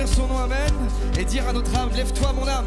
bénir son nom, amen, et dire à notre âme, lève-toi mon âme.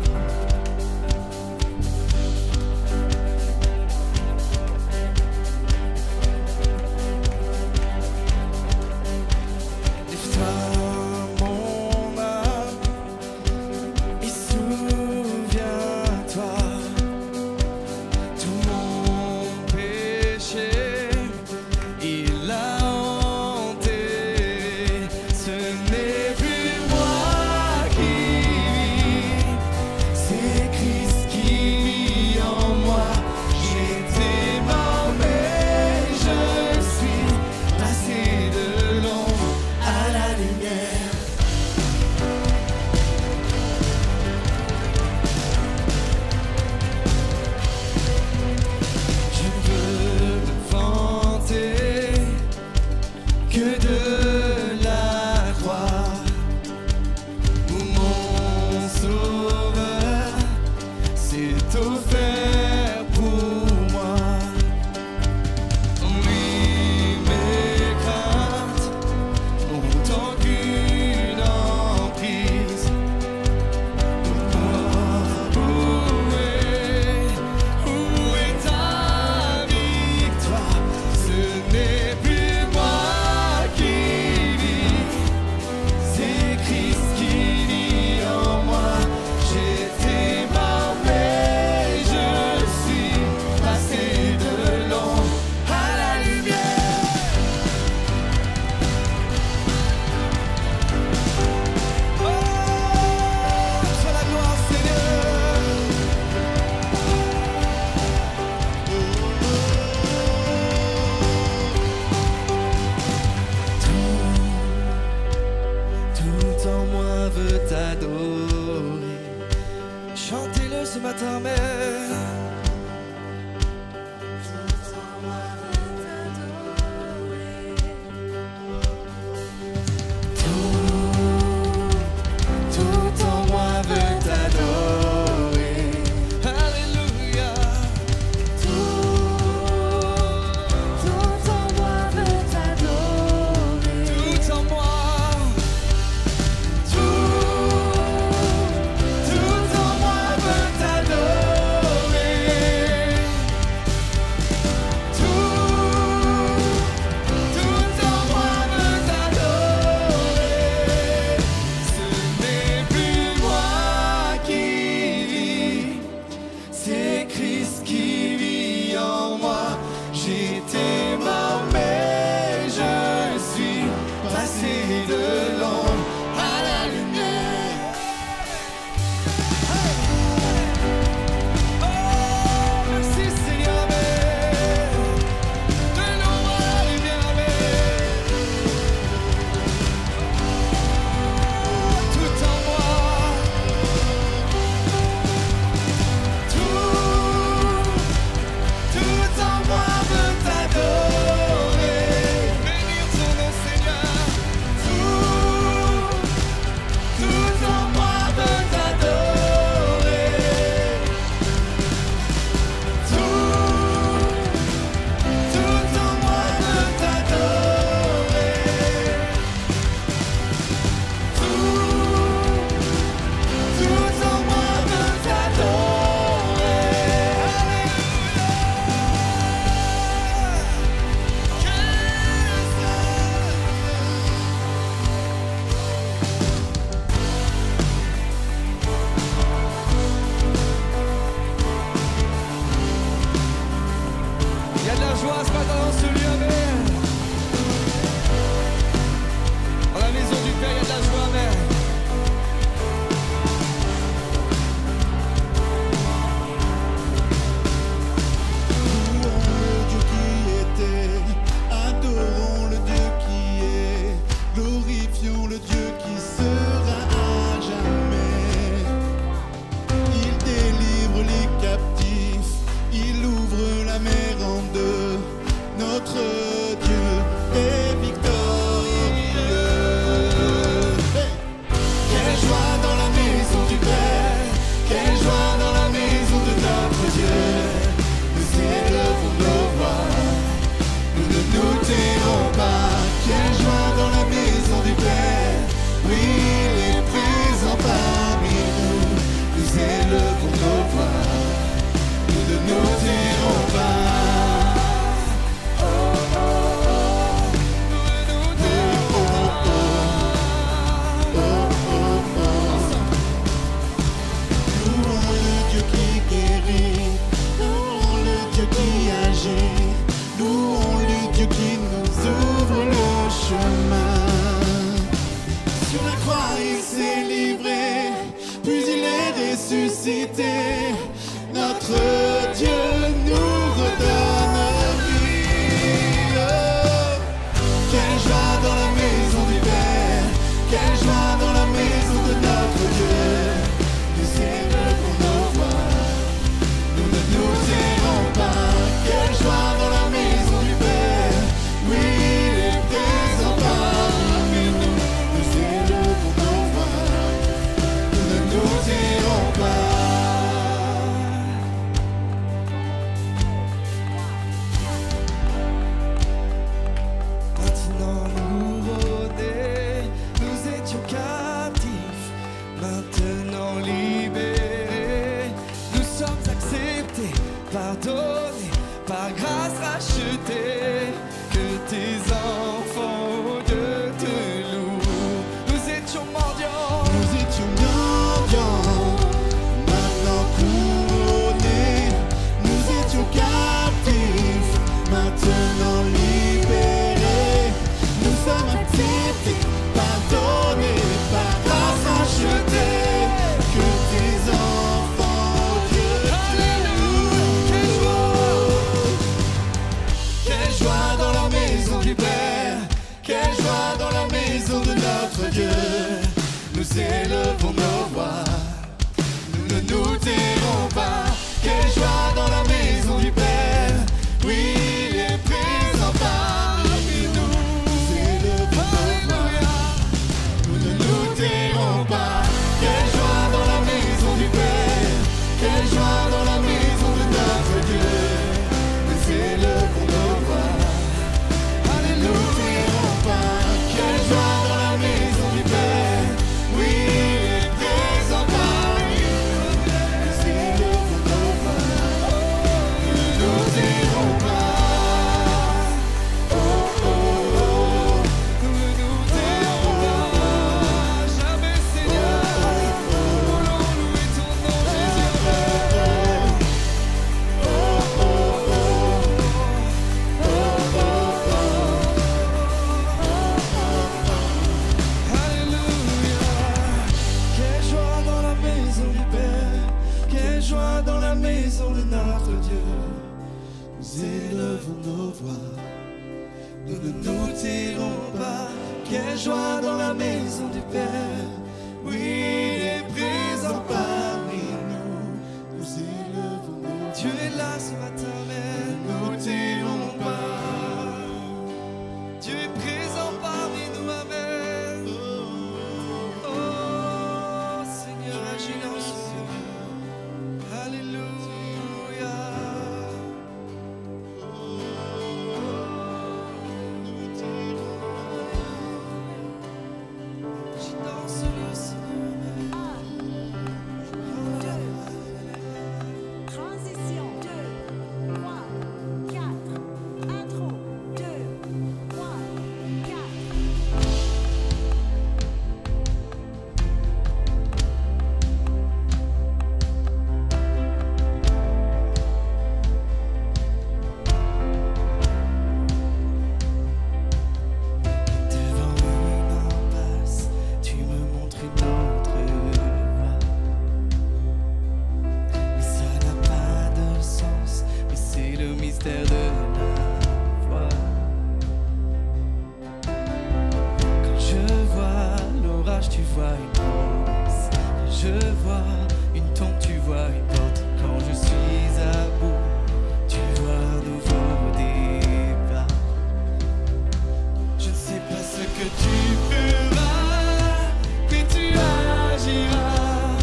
Chantez-le ce matin, mais tout en moi veut t'adorer. Alléluia. Tout en moi veut t'adorer. Tout en moi. Tout en moi veut t'adorer. élevons nos voix, nous ne nous tairons pas. Louons le Dieu qui nous ouvre le chemin. Sur la croix il s'est livré, puis il est ressuscité. Notre Dieu nous redonne vie. Oh, quelle joie dans la maison du Père, quelle joie dans la maison de notre Dieu. Nous élevons nos voix, nous ne nous tairons pas. Quelle joie dans la maison du Père, oui, il est présent parmi nous. Nous élevons nos voix, nous ne nous tairons pas. Maintenant nouveau-nés, nous étions captifs, maintenant libérés. Nous sommes acceptés, pardonnés, par grâce rachetés, que tes enfants, oh Dieu, te louent. Nous étions mendiants, maintenant couronnés. Nous étions captifs, maintenant libérés. Nous sommes acceptés, pardonnés, par grâce rachetés, que tes enfants, oh Dieu, te louent. Quelle joie dans la maison du Père, quelle joie dans la maison de notre Dieu. Nous élevons nos voix, nous ne nous tairons pas. Quelle joie dans la maison du Père, oui, il est présent parmi nous. Nous élevons nos voix, nous ne nous tairons pas. Quelle joie dans la maison du Père, quelle joie dans la maison de notre Dieu. Nous élevons nos voix, alléluia, nous ne tairons pas. Quelle joie dans la maison du Père, oui, il est présent parmi nous. Nous élevons nos voix, nous ne nous tairons pas. Oh, oh, oh, nous ne nous tairons pas. Jamais, Seigneur, voulons louer ton nom, Jésus. Alléluia. Quelle joie dans la maison du Père, quelle joie dans la maison de notre Dieu. Nous élevons nos voix, nous ne nous tairons pas. Quelle joie dans la maison du Père, oui, il est présent parmi nous. Nous élevons nos voix. Dieu est là ce matin, mais nous ne tairons pas. Dieu est présent parmi nous, amen. Oh, Seigneur, agis dans ce lieu. Alléluia. Agis dans ce lieu, Seigneur. Transition 2, 3, 4, intro 2, 3, 4. Devant une impasse, tu me montres une autre voie. Mais ça n'a pas de sens, mais c'est le mystère de la foi. Quand je vois l'orage, tu vois une rose. Quand je vois une tombe, tu vois une porte. Quand je suis à bout, tu vois un nouveau départ. Je ne sais pas ce que tu feras, mais tu agiras.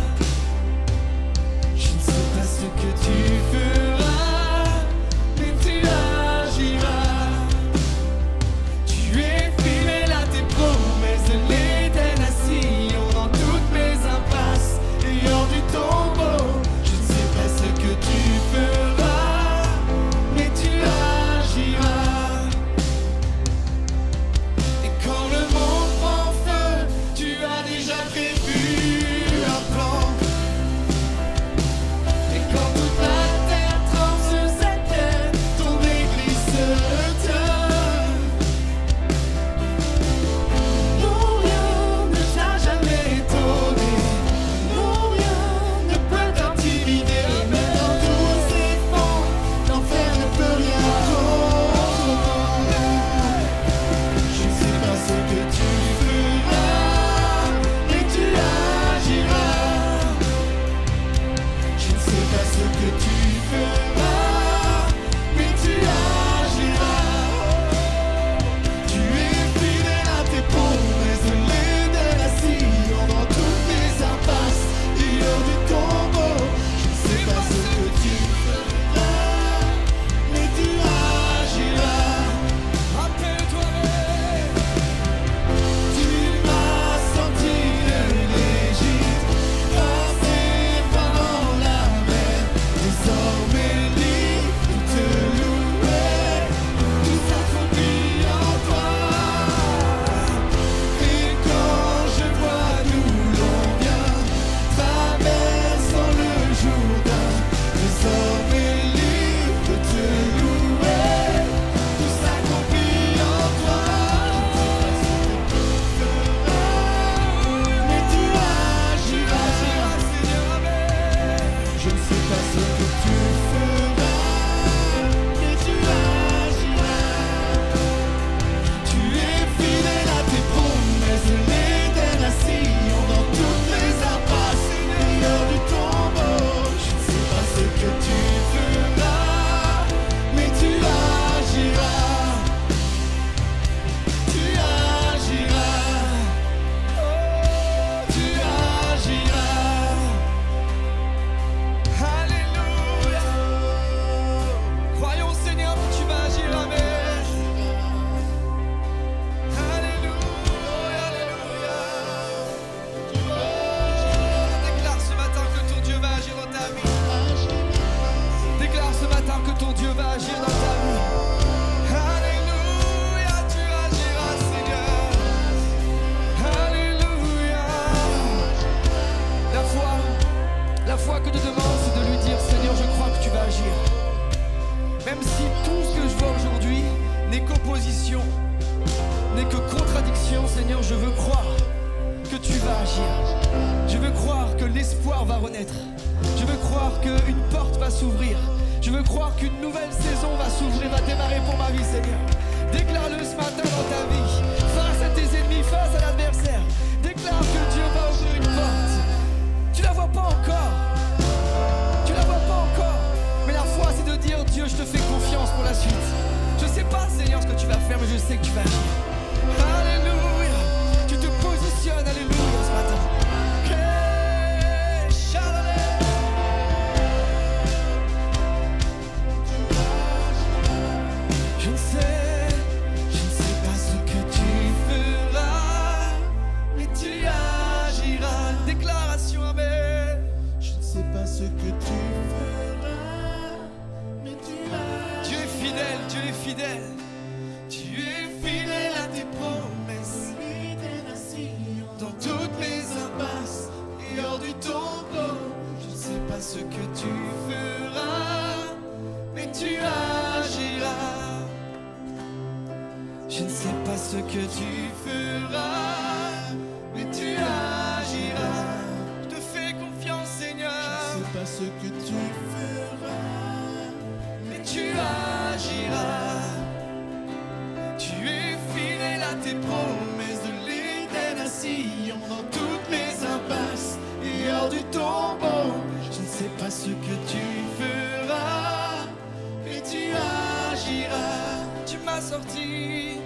Je ne sais pas ce que tu feras, mais tu agiras. Tu es fidèle à tes promesses, l'éternel assis dans toutes mes impasses, et hors du tombeau. moi que te demande, c'est de lui dire, Seigneur, je crois que tu vas agir. Même si tout ce que je vois aujourd'hui n'est qu'opposition, n'est que contradiction, Seigneur, je veux croire que tu vas agir. Je veux croire que l'espoir va renaître. Je veux croire qu'une porte va s'ouvrir. Je veux croire qu'une nouvelle saison va s'ouvrir, va démarrer pour ma vie, Seigneur. Déclare-le ce matin dans ta vie, face à tes ennemis, face à l'adversaire. Déclare que Dieu va ouvrir une porte. Tu la vois pas encore. Tu la vois pas encore. Mais la foi, c'est de dire, Dieu, je te fais confiance pour la suite. Je sais pas, Seigneur, ce que tu vas faire, mais je sais que tu vas agir. Alléluia. Tu te positionnes, alléluia, ce matin. Hey, Shalom. Je ne sais pas ce que tu feras, mais tu agiras. Déclaration, amen. Je ne sais pas ce que tu feras, mais tu agiras. Dieu est fidèle, Dieu est fidèle. Tu es fidèle à tes promesses, dans toutes mes impasses et hors du tombeau. Je ne sais pas ce que tu feras, mais tu agiras. Je ne sais pas ce que tu feras, mais tu agiras. Je te fais confiance, Seigneur. Je ne sais pas ce que tu feras, Mais tu agiras. tu es fidèle à tes promesses de l'Éden à Sion, dans toutes mes impasses et hors du tombeau. Je ne sais pas ce que tu feras, mais tu agiras. Tu m'as sorti.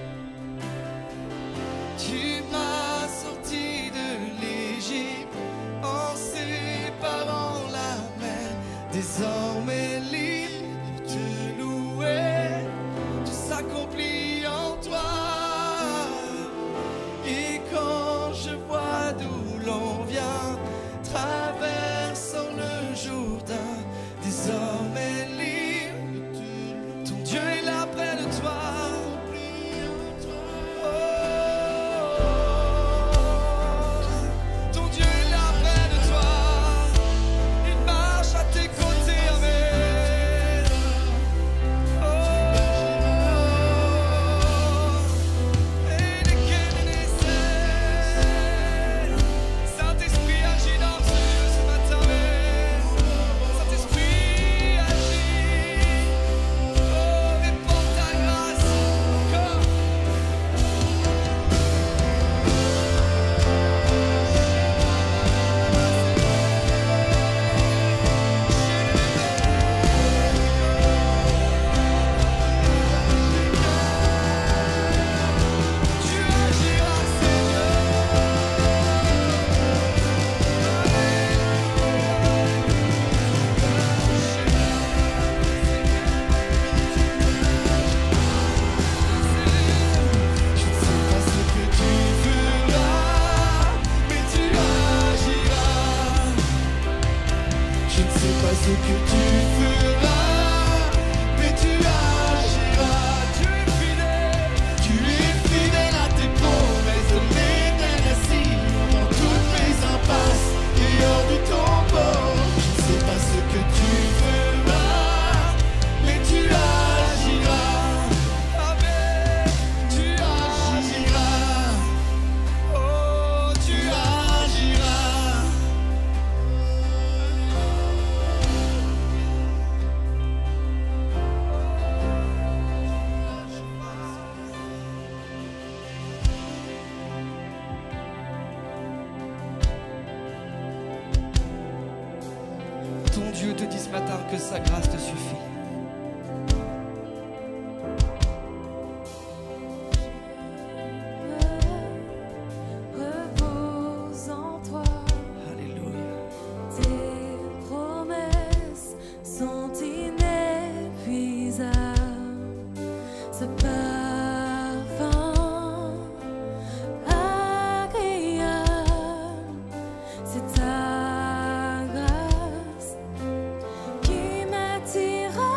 Tu m'as sorti de l'Égypte en séparant la mer. Désormais libre pour te louer, tout s'accomplit en toi. Et quand je vois d'où l'on vient, traversant le Jourdain, désormais libre, ton Dieu est là près de toi. Ton Dieu est là près de toi. Il marche à tes côtés, amen. Et les Kénénécés. Saint-Esprit agit dans ce lieu ce matin, amen. Saint-Esprit agit. Oh, répands ta grâce. Comme tu agiras, Je ne sais pas ce que tu feras, mais tu agiras. Je ne sais pas ce que tu feras, mais tu agiras. Tu es fidèle à tes promesses de l'Éden à Sion, dans toutes mes impasses et hors du tombeau. Je ne sais pas ce que tu feras, mais tu agiras. amen. Tu agiras, Oh, tu agiras. ton Dieu te dit ce matin que sa grâce te suffit. Repose en toi, Alléluia. tes promesses sont inépuisables. Ce parfum agréable, c'est ta grâce qui m'attira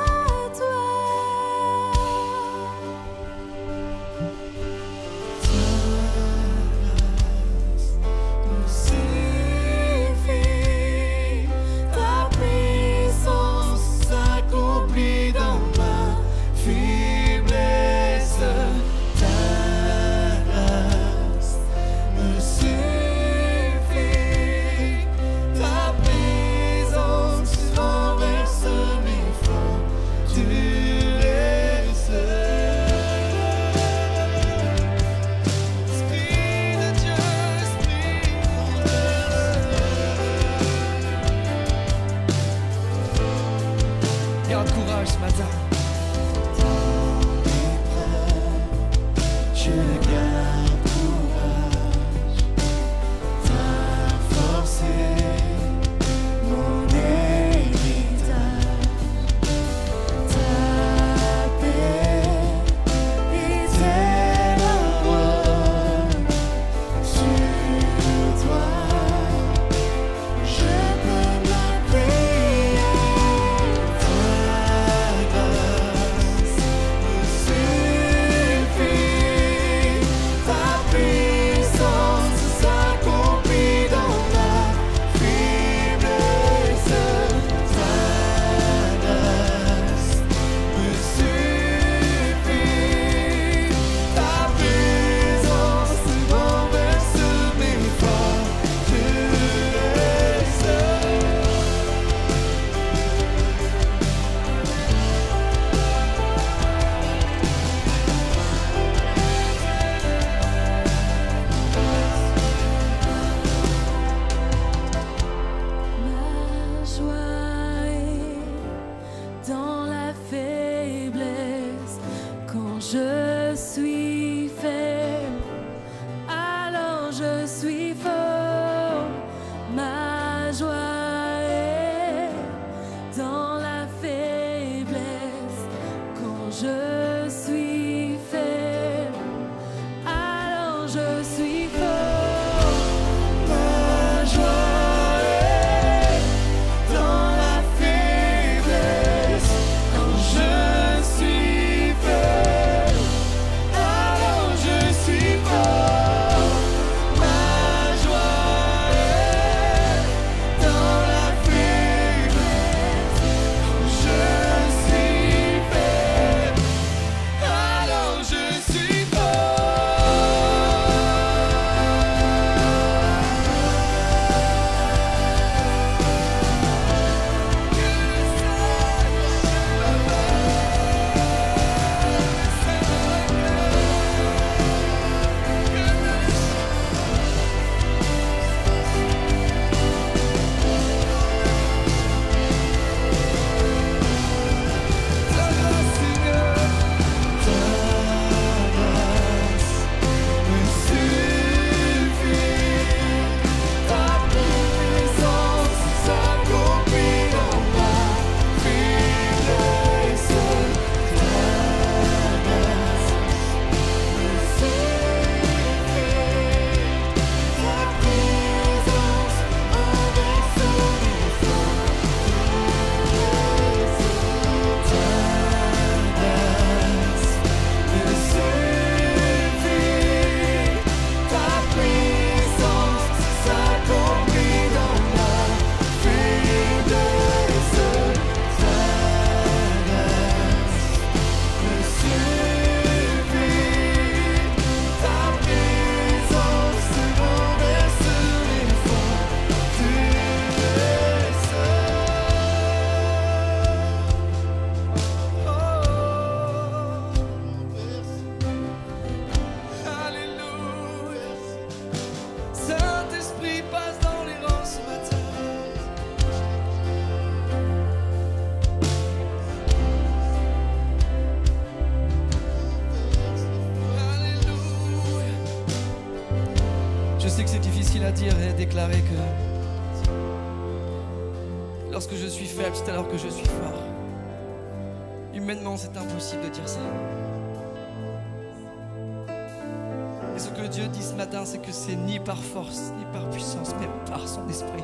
courage ce matin. Je garde courage, t'as forcé mon héritage, ta paix était la roi. Sur toi, je peux m'appuyer, ta grâce me suffit. Ta puissance s'accomplit dans ma faiblesse. Ta grâce me suffit. Ta présence renverse mes forteresses. Ma joie est dans la faiblesse. Quand je suis faible, alors je suis fort. Ma joie est dans la faiblesse. Quand je suis faible, alors je suis fort. Ma joie est dans la faiblesse. Quand je suis faible, alors je suis fort. Ma joie est dans la faiblesse. Quand je suis faible, alors je suis fort. Saint-Esprit passe dans les rangs ce matin. Alléluia. Je sais que c'est difficile à dire et à déclarer que lorsque je suis faible, c'est alors que je suis fort. Humainement, c'est impossible de dire ça. Et ce que Dieu dit ce matin, c'est que c'est ni par force, ni par puissance, mais par son esprit.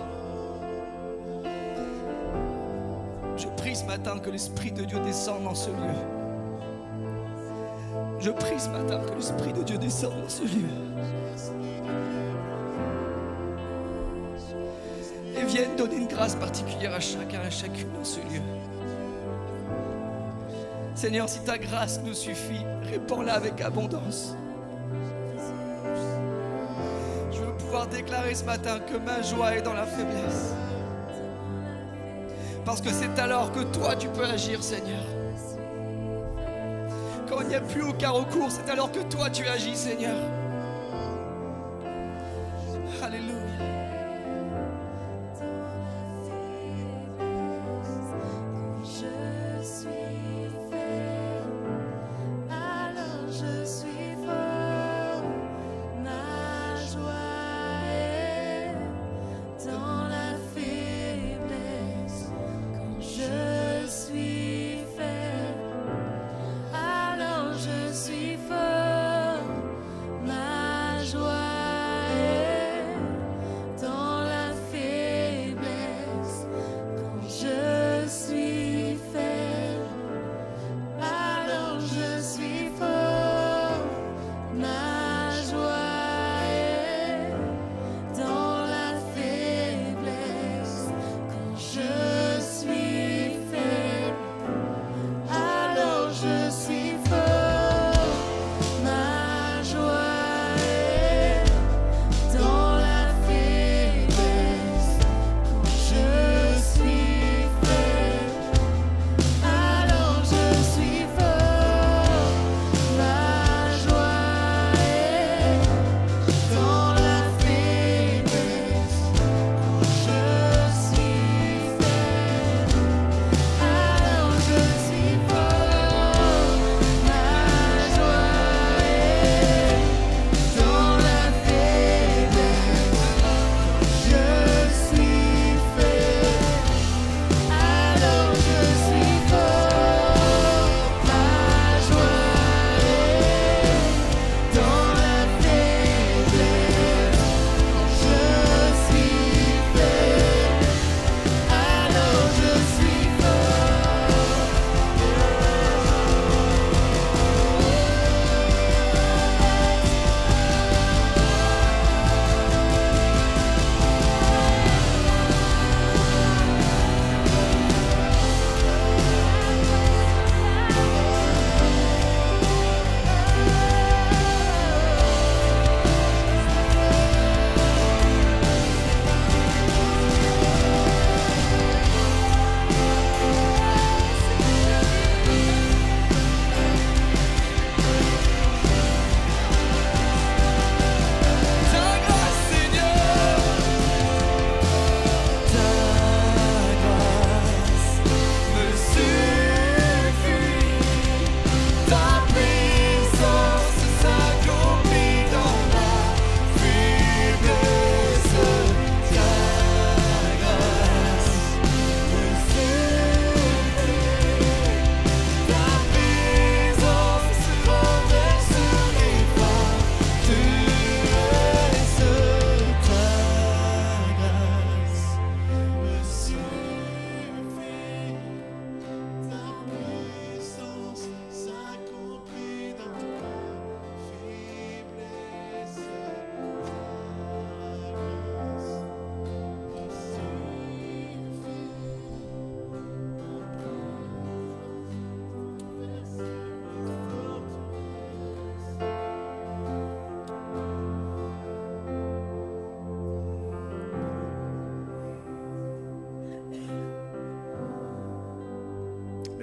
Je prie ce matin que l'Esprit de Dieu descende dans ce lieu. Je prie ce matin que l'Esprit de Dieu descende dans ce lieu. Et vienne donner une grâce particulière à chacun et à chacune dans ce lieu. Seigneur, si ta grâce nous suffit, répands-la avec abondance. Je veux pouvoir déclarer ce matin que ma joie est dans la faiblesse. Parce que c'est alors que toi tu peux agir, Seigneur. Quand il n'y a plus aucun recours, c'est alors que toi tu agis, Seigneur. Alléluia. Je suis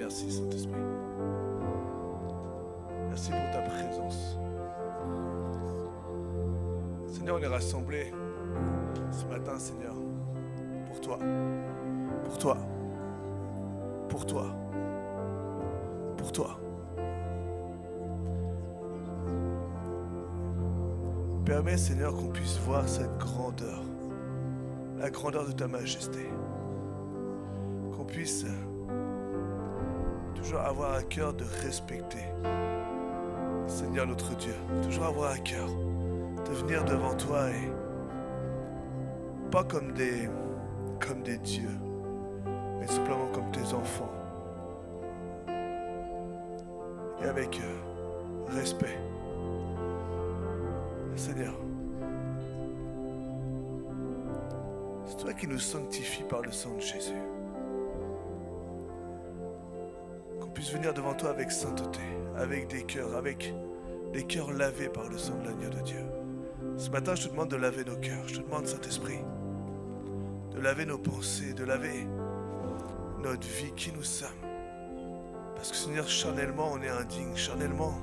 merci Saint-Esprit. Merci pour ta présence. Seigneur, on est rassemblés ce matin, Seigneur, pour toi, pour toi, pour toi, pour toi. Permets, Seigneur, qu'on puisse voir cette grandeur, la grandeur de ta majesté, qu'on puisse toujours avoir à cœur de respecter, Seigneur notre Dieu, toujours avoir à cœur de venir devant toi et pas comme des dieux, mais simplement comme tes enfants. Et avec respect. Seigneur, c'est toi qui nous sanctifie par le sang de Jésus. Qu'on puisse venir devant toi avec sainteté, avec des cœurs lavés par le sang de l'agneau de Dieu. Ce matin, je te demande de laver nos cœurs. Je te demande, Saint-Esprit, de laver nos pensées, de laver notre vie, qui nous sommes. Parce que, Seigneur, charnellement, on est indigne. Charnellement,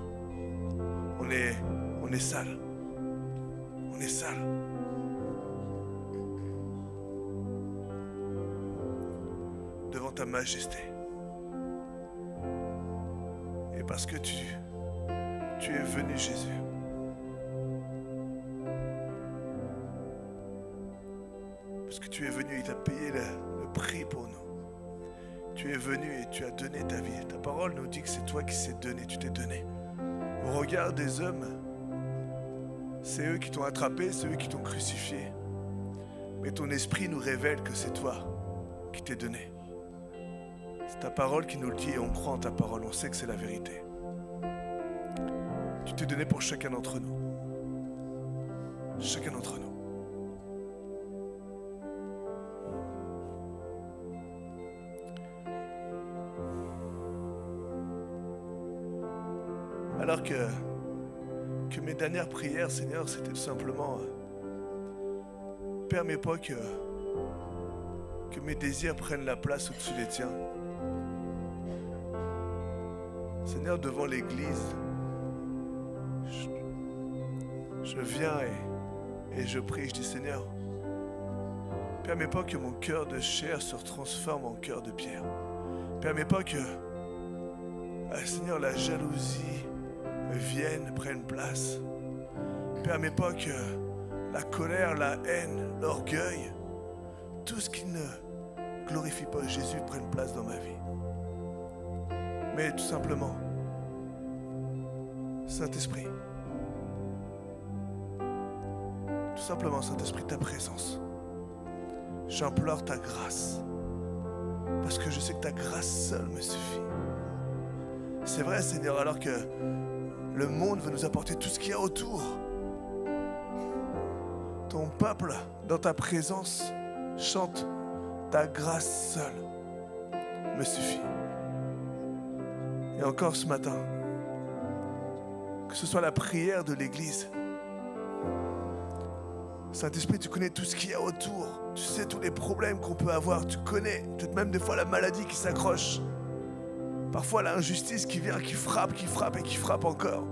on est sale. On est sale. Devant ta majesté. Et parce que tu es venu, Jésus. Parce que tu es venu et tu as payé le prix pour nous. Tu es venu et tu as donné ta vie. Ta parole nous dit que c'est toi qui s'est donné, tu t'es donné. Au regard des hommes, c'est eux qui t'ont attrapé, c'est eux qui t'ont crucifié. Mais ton esprit nous révèle que c'est toi qui t'es donné. C'est ta parole qui nous le dit et on croit en ta parole, on sait que c'est la vérité. Tu t'es donné pour chacun d'entre nous. Chacun d'entre nous. Alors que mes dernières prières, Seigneur, c'était tout simplement permets pas que mes désirs prennent la place au-dessus des tiens. Seigneur, devant l'Église, je viens et je prie, je dis Seigneur, permets pas que mon cœur de chair se transforme en cœur de pierre. Permets pas que, Seigneur, la jalousie vienne, prenne place. Permets pas que la colère, la haine, l'orgueil, tout ce qui ne glorifie pas Jésus prenne place dans ma vie. Mais tout simplement, Saint-Esprit, tout simplement, Saint-Esprit, ta présence. J'implore ta grâce, parce que je sais que ta grâce seule me suffit. C'est vrai, Seigneur, alors que le monde veut nous apporter tout ce qu'il y a autour. Ton peuple, dans ta présence, chante ta grâce seule me suffit. Et encore ce matin, que ce soit la prière de l'Église, Saint-Esprit, tu connais tout ce qu'il y a autour. Tu sais tous les problèmes qu'on peut avoir. Tu connais peut-être même des fois la maladie qui s'accroche. Parfois l'injustice qui vient, qui frappe et qui frappe encore.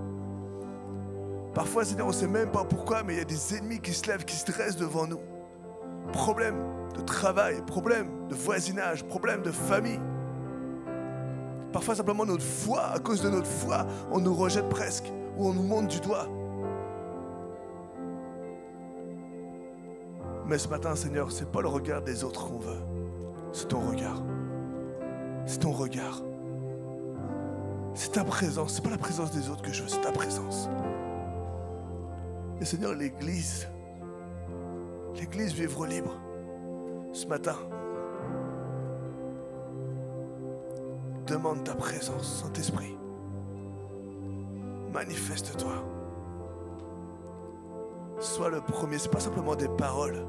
Parfois, Seigneur, on ne sait même pas pourquoi, mais il y a des ennemis qui se lèvent, qui se dressent devant nous. Problème de travail, problème de voisinage, problème de famille. Parfois, simplement notre foi, à cause de notre foi, on nous rejette presque, ou on nous monte du doigt. Mais ce matin, Seigneur, ce n'est pas le regard des autres qu'on veut. C'est ton regard. C'est ton regard. C'est ta présence. Ce n'est pas la présence des autres que je veux, c'est ta présence. Et Seigneur, l'Église vivre libre. Ce matin, demande ta présence, Saint-Esprit. Manifeste-toi. Sois le premier. Ce n'est pas simplement des paroles,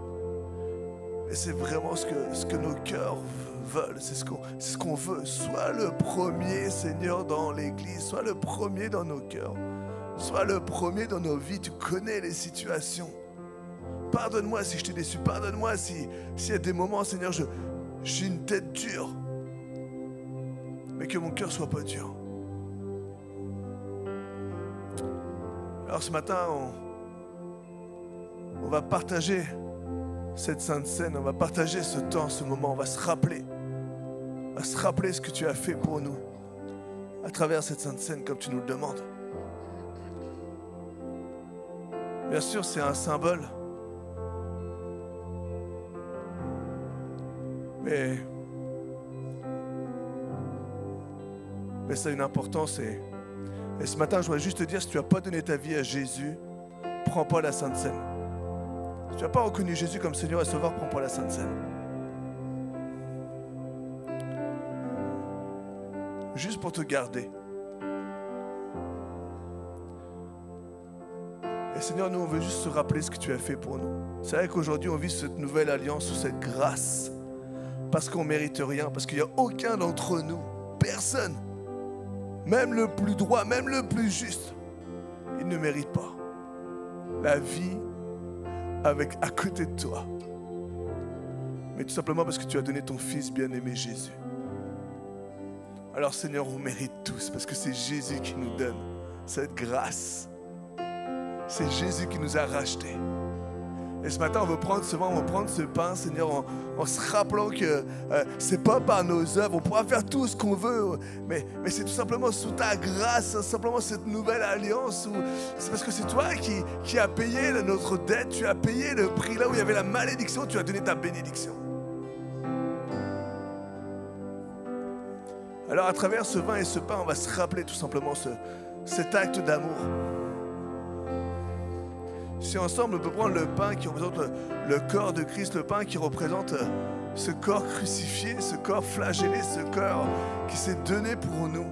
mais c'est vraiment ce que nos cœurs veulent. C'est ce qu'on veut. Sois le premier, Seigneur, dans l'Église. Sois le premier dans nos cœurs. Sois le premier dans nos vies. Tu connais les situations. Pardonne-moi si je t'ai déçu. Pardonne-moi s'il y a des moments, Seigneur, j'ai une tête dure. mais que mon cœur soit pas dur. Alors ce matin, on va partager cette sainte scène, on va partager ce temps, ce moment, on va se rappeler ce que tu as fait pour nous à travers cette sainte scène comme tu nous le demandes. Bien sûr, c'est un symbole, mais ça a une importance et ce matin, je voudrais juste te dire, si tu n'as pas donné ta vie à Jésus, prends pas la Sainte Seine. Si tu n'as pas reconnu Jésus comme Seigneur et Sauveur, prends pas la Sainte Seine. Juste pour te garder. Et Seigneur, nous, on veut juste se rappeler ce que tu as fait pour nous. C'est vrai qu'aujourd'hui, on vit cette nouvelle alliance ou cette grâce parce qu'on ne mérite rien, parce qu'il n'y a aucun d'entre nous, personne, même le plus droit, même le plus juste, il ne mérite pas la vie à côté de toi. Mais tout simplement parce que tu as donné ton Fils bien-aimé Jésus. Alors Seigneur, on mérite tous parce que c'est Jésus qui nous donne cette grâce. C'est Jésus qui nous a rachetés. Et ce matin, on veut prendre ce vin, on veut prendre ce pain, Seigneur, en se rappelant que c'est pas par nos œuvres, on pourra faire tout ce qu'on veut, mais c'est tout simplement sous ta grâce, simplement cette nouvelle alliance. C'est parce que c'est toi qui as payé notre dette, tu as payé le prix là où il y avait la malédiction, tu as donné ta bénédiction. Alors à travers ce vin et ce pain, on va se rappeler tout simplement cet acte d'amour. Si ensemble on peut prendre le pain qui représente le corps de Christ, le pain qui représente ce corps crucifié, ce corps flagellé, ce corps qui s'est donné pour nous.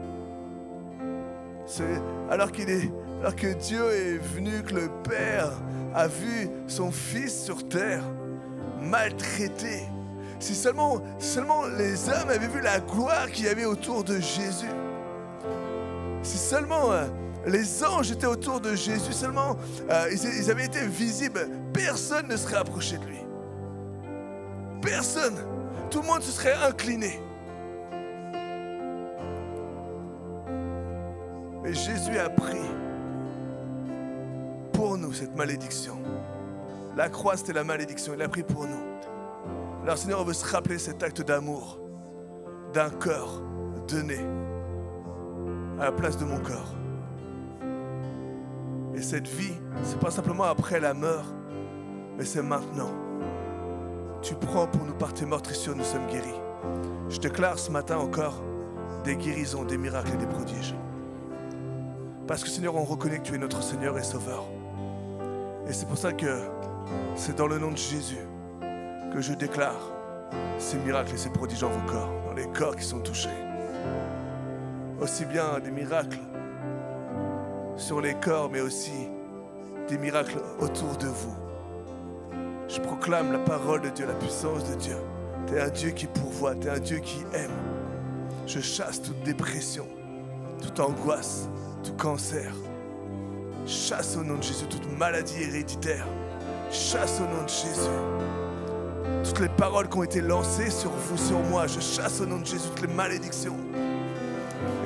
Alors que Dieu est venu, que le Père a vu son Fils sur terre, maltraité. Si seulement les hommes avaient vu la gloire qu'il y avait autour de Jésus. Si seulement les anges étaient autour de Jésus, seulement ils avaient été visibles, personne ne serait approché de lui. Personne. Tout le monde se serait incliné. Mais Jésus a pris pour nous cette malédiction. La croix, c'était la malédiction. Il a pris pour nous. Alors Seigneur, on veut se rappeler cet acte d'amour d'un corps donné à la place de mon corps. Et cette vie, c'est pas simplement après la mort, mais c'est maintenant. Tu prends pour nous par tes meurtrissures, nous sommes guéris. Je déclare ce matin encore des guérisons, des miracles et des prodiges. Parce que Seigneur, on reconnaît que tu es notre Seigneur et Sauveur. Et c'est pour ça que c'est dans le nom de Jésus que je déclare ces miracles et ces prodiges dans vos corps, dans les corps qui sont touchés. Aussi bien des miracles sur les corps, mais aussi des miracles autour de vous. Je proclame la parole de Dieu, la puissance de Dieu. Tu es un Dieu qui pourvoit, tu es un Dieu qui aime. Je chasse toute dépression, toute angoisse, tout cancer. Chasse au nom de Jésus toute maladie héréditaire. Chasse au nom de Jésus toutes les paroles qui ont été lancées sur vous, sur moi. Je chasse au nom de Jésus toutes les malédictions.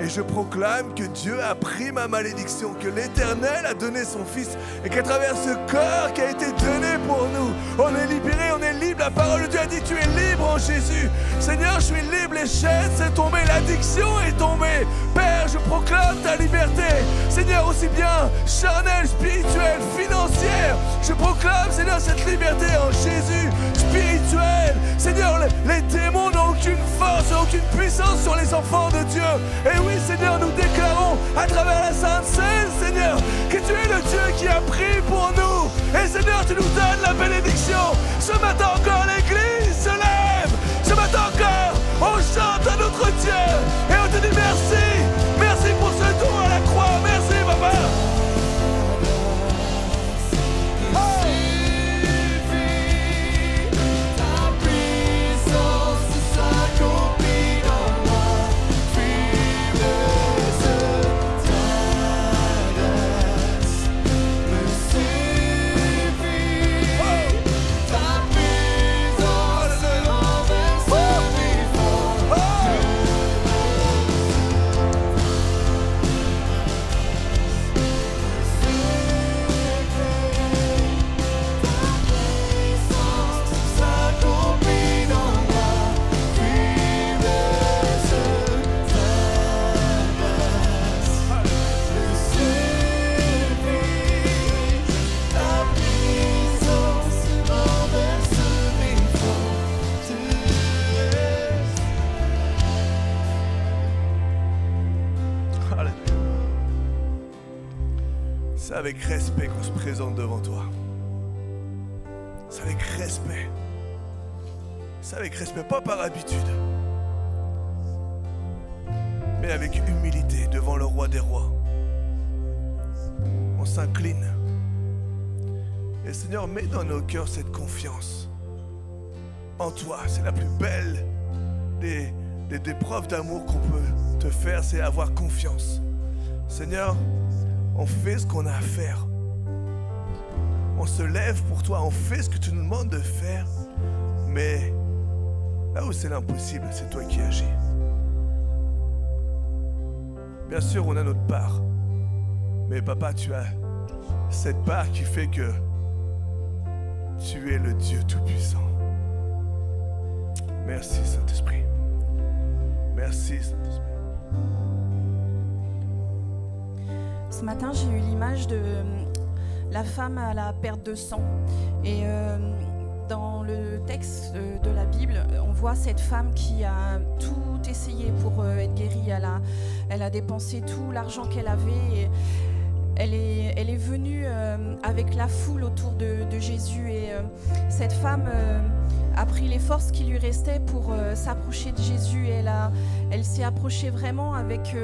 Et je proclame que Dieu a pris ma malédiction, que l'Éternel a donné son Fils et qu'à travers ce corps qui a été donné pour nous, on est libéré, on est libre. La parole de Dieu a dit tu es libre en Jésus. Seigneur, je suis libre, les chaînes sont tombées, l'addiction est tombée. Père, je proclame ta liberté. Seigneur, aussi bien charnelle, spirituelle, financière. Je proclame, Seigneur, cette liberté en Jésus, spirituelle. Seigneur, les démons n'ont aucune force, aucune puissance sur les enfants de Dieu. Et oui, Seigneur, nous déclarons à travers la Sainte Seine, Seigneur, que tu es le Dieu qui a pris pour nous. Et Seigneur, tu nous donnes la bénédiction. Ce matin encore, l'Église se lève. Ce matin encore, on chante à notre Dieu. Et on te dit merci. Merci pour ce don à la croix. Merci, Papa. Ta puissance C'est avec respect qu'on se présente devant toi. C'est avec respect. C'est avec respect, pas par habitude, mais avec humilité devant le roi des rois. On s'incline. Et Seigneur, mets dans nos cœurs cette confiance en toi. C'est la plus belle des preuves d'amour qu'on peut te faire, c'est avoir confiance. Seigneur, on fait ce qu'on a à faire. On se lève pour toi, on fait ce que tu nous demandes de faire. Mais là où c'est l'impossible, c'est toi qui agis. Bien sûr, on a notre part. Mais papa, tu as cette part qui fait que tu es le Dieu Tout-Puissant. Merci, Saint-Esprit. Merci, Saint-Esprit. Ce matin, j'ai eu l'image de la femme à la perte de sang. Et dans le texte de la Bible, on voit cette femme qui a tout essayé pour être guérie. Elle a dépensé tout l'argent qu'elle avait. Et elle est venue avec la foule autour de Jésus. Et cette femme a pris les forces qui lui restaient pour s'approcher de Jésus. Et elle s'est approchée vraiment avec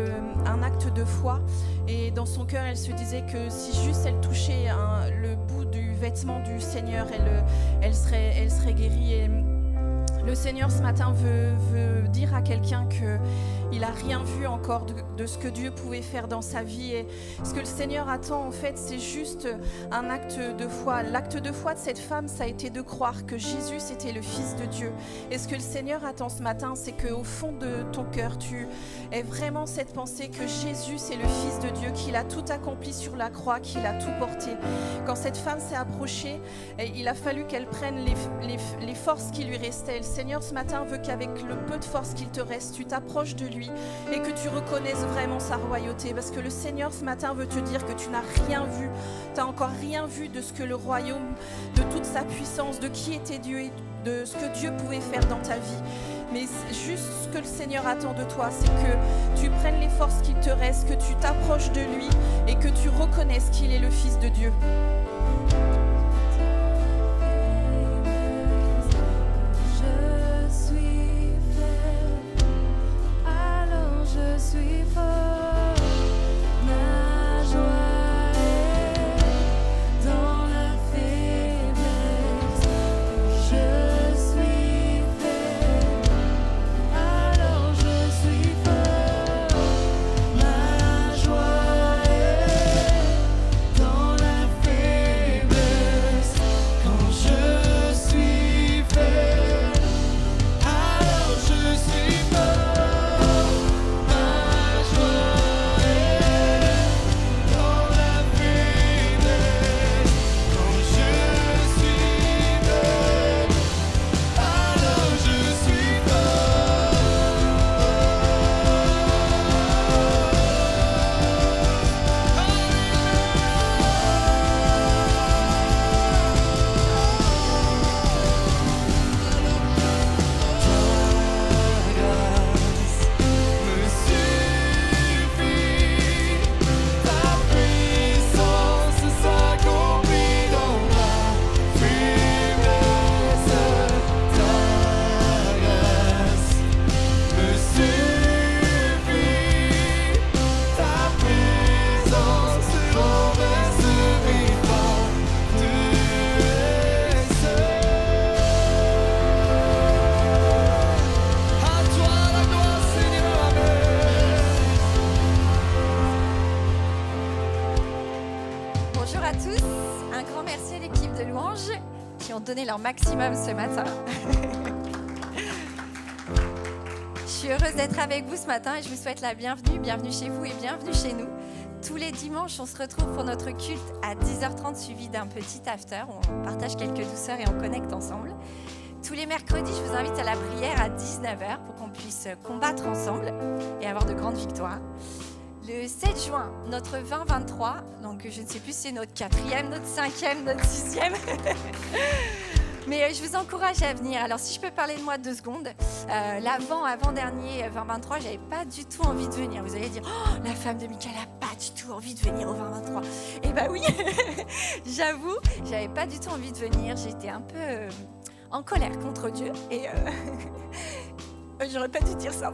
un acte de foi. Et dans son cœur, elle se disait que si juste elle touchait le bout du vêtement du Seigneur, elle serait guérie. Et le Seigneur ce matin veut dire à quelqu'un qu'il n'a rien vu encore de ce que Dieu pouvait faire dans sa vie. Et ce que le Seigneur attend en fait, c'est juste un acte de foi. L'acte de foi de cette femme, ça a été de croire que Jésus c'était le Fils de Dieu. Et ce que le Seigneur attend ce matin, c'est qu'au fond de ton cœur, tu aies vraiment cette pensée que Jésus c'est le Fils de Dieu, qu'il a tout accompli sur la croix, qu'il a tout porté. Quand cette femme s'est approchée, il a fallu qu'elle prenne les forces qui lui restaient. Le Seigneur ce matin veut qu'avec le peu de force qu'il te reste, tu t'approches de lui et que tu reconnaisses vraiment sa royauté. Parce que le Seigneur ce matin veut te dire que tu n'as rien vu, tu n'as encore rien vu de ce que le royaume, de toute sa puissance, de qui était Dieu et de ce que Dieu pouvait faire dans ta vie. Mais juste ce que le Seigneur attend de toi, c'est que tu prennes les forces qu'il te reste, que tu t'approches de lui et que tu reconnaisses qu'il est le Fils de Dieu. Donner leur maximum ce matin. Je suis heureuse d'être avec vous ce matin et je vous souhaite la bienvenue. Bienvenue chez vous et bienvenue chez nous. Tous les dimanches, on se retrouve pour notre culte à 10h30 suivi d'un petit after. On partage quelques douceurs et on connecte ensemble. Tous les mercredis, je vous invite à la prière à 19h pour qu'on puisse combattre ensemble et avoir de grandes victoires. Le 7 juin, notre 2023, donc je ne sais plus si c'est notre 4e, notre 5e, notre 6e. Mais je vous encourage à venir. Alors si je peux parler de moi 2 secondes, avant-dernier 2023, j'avais pas du tout envie de venir. Vous allez dire, oh, la femme de Michael n'a pas du tout envie de venir au 2023. Et bah oui, j'avoue, j'avais pas du tout envie de venir. J'étais un peu en colère contre Dieu. Et j'aurais pas dû dire ça.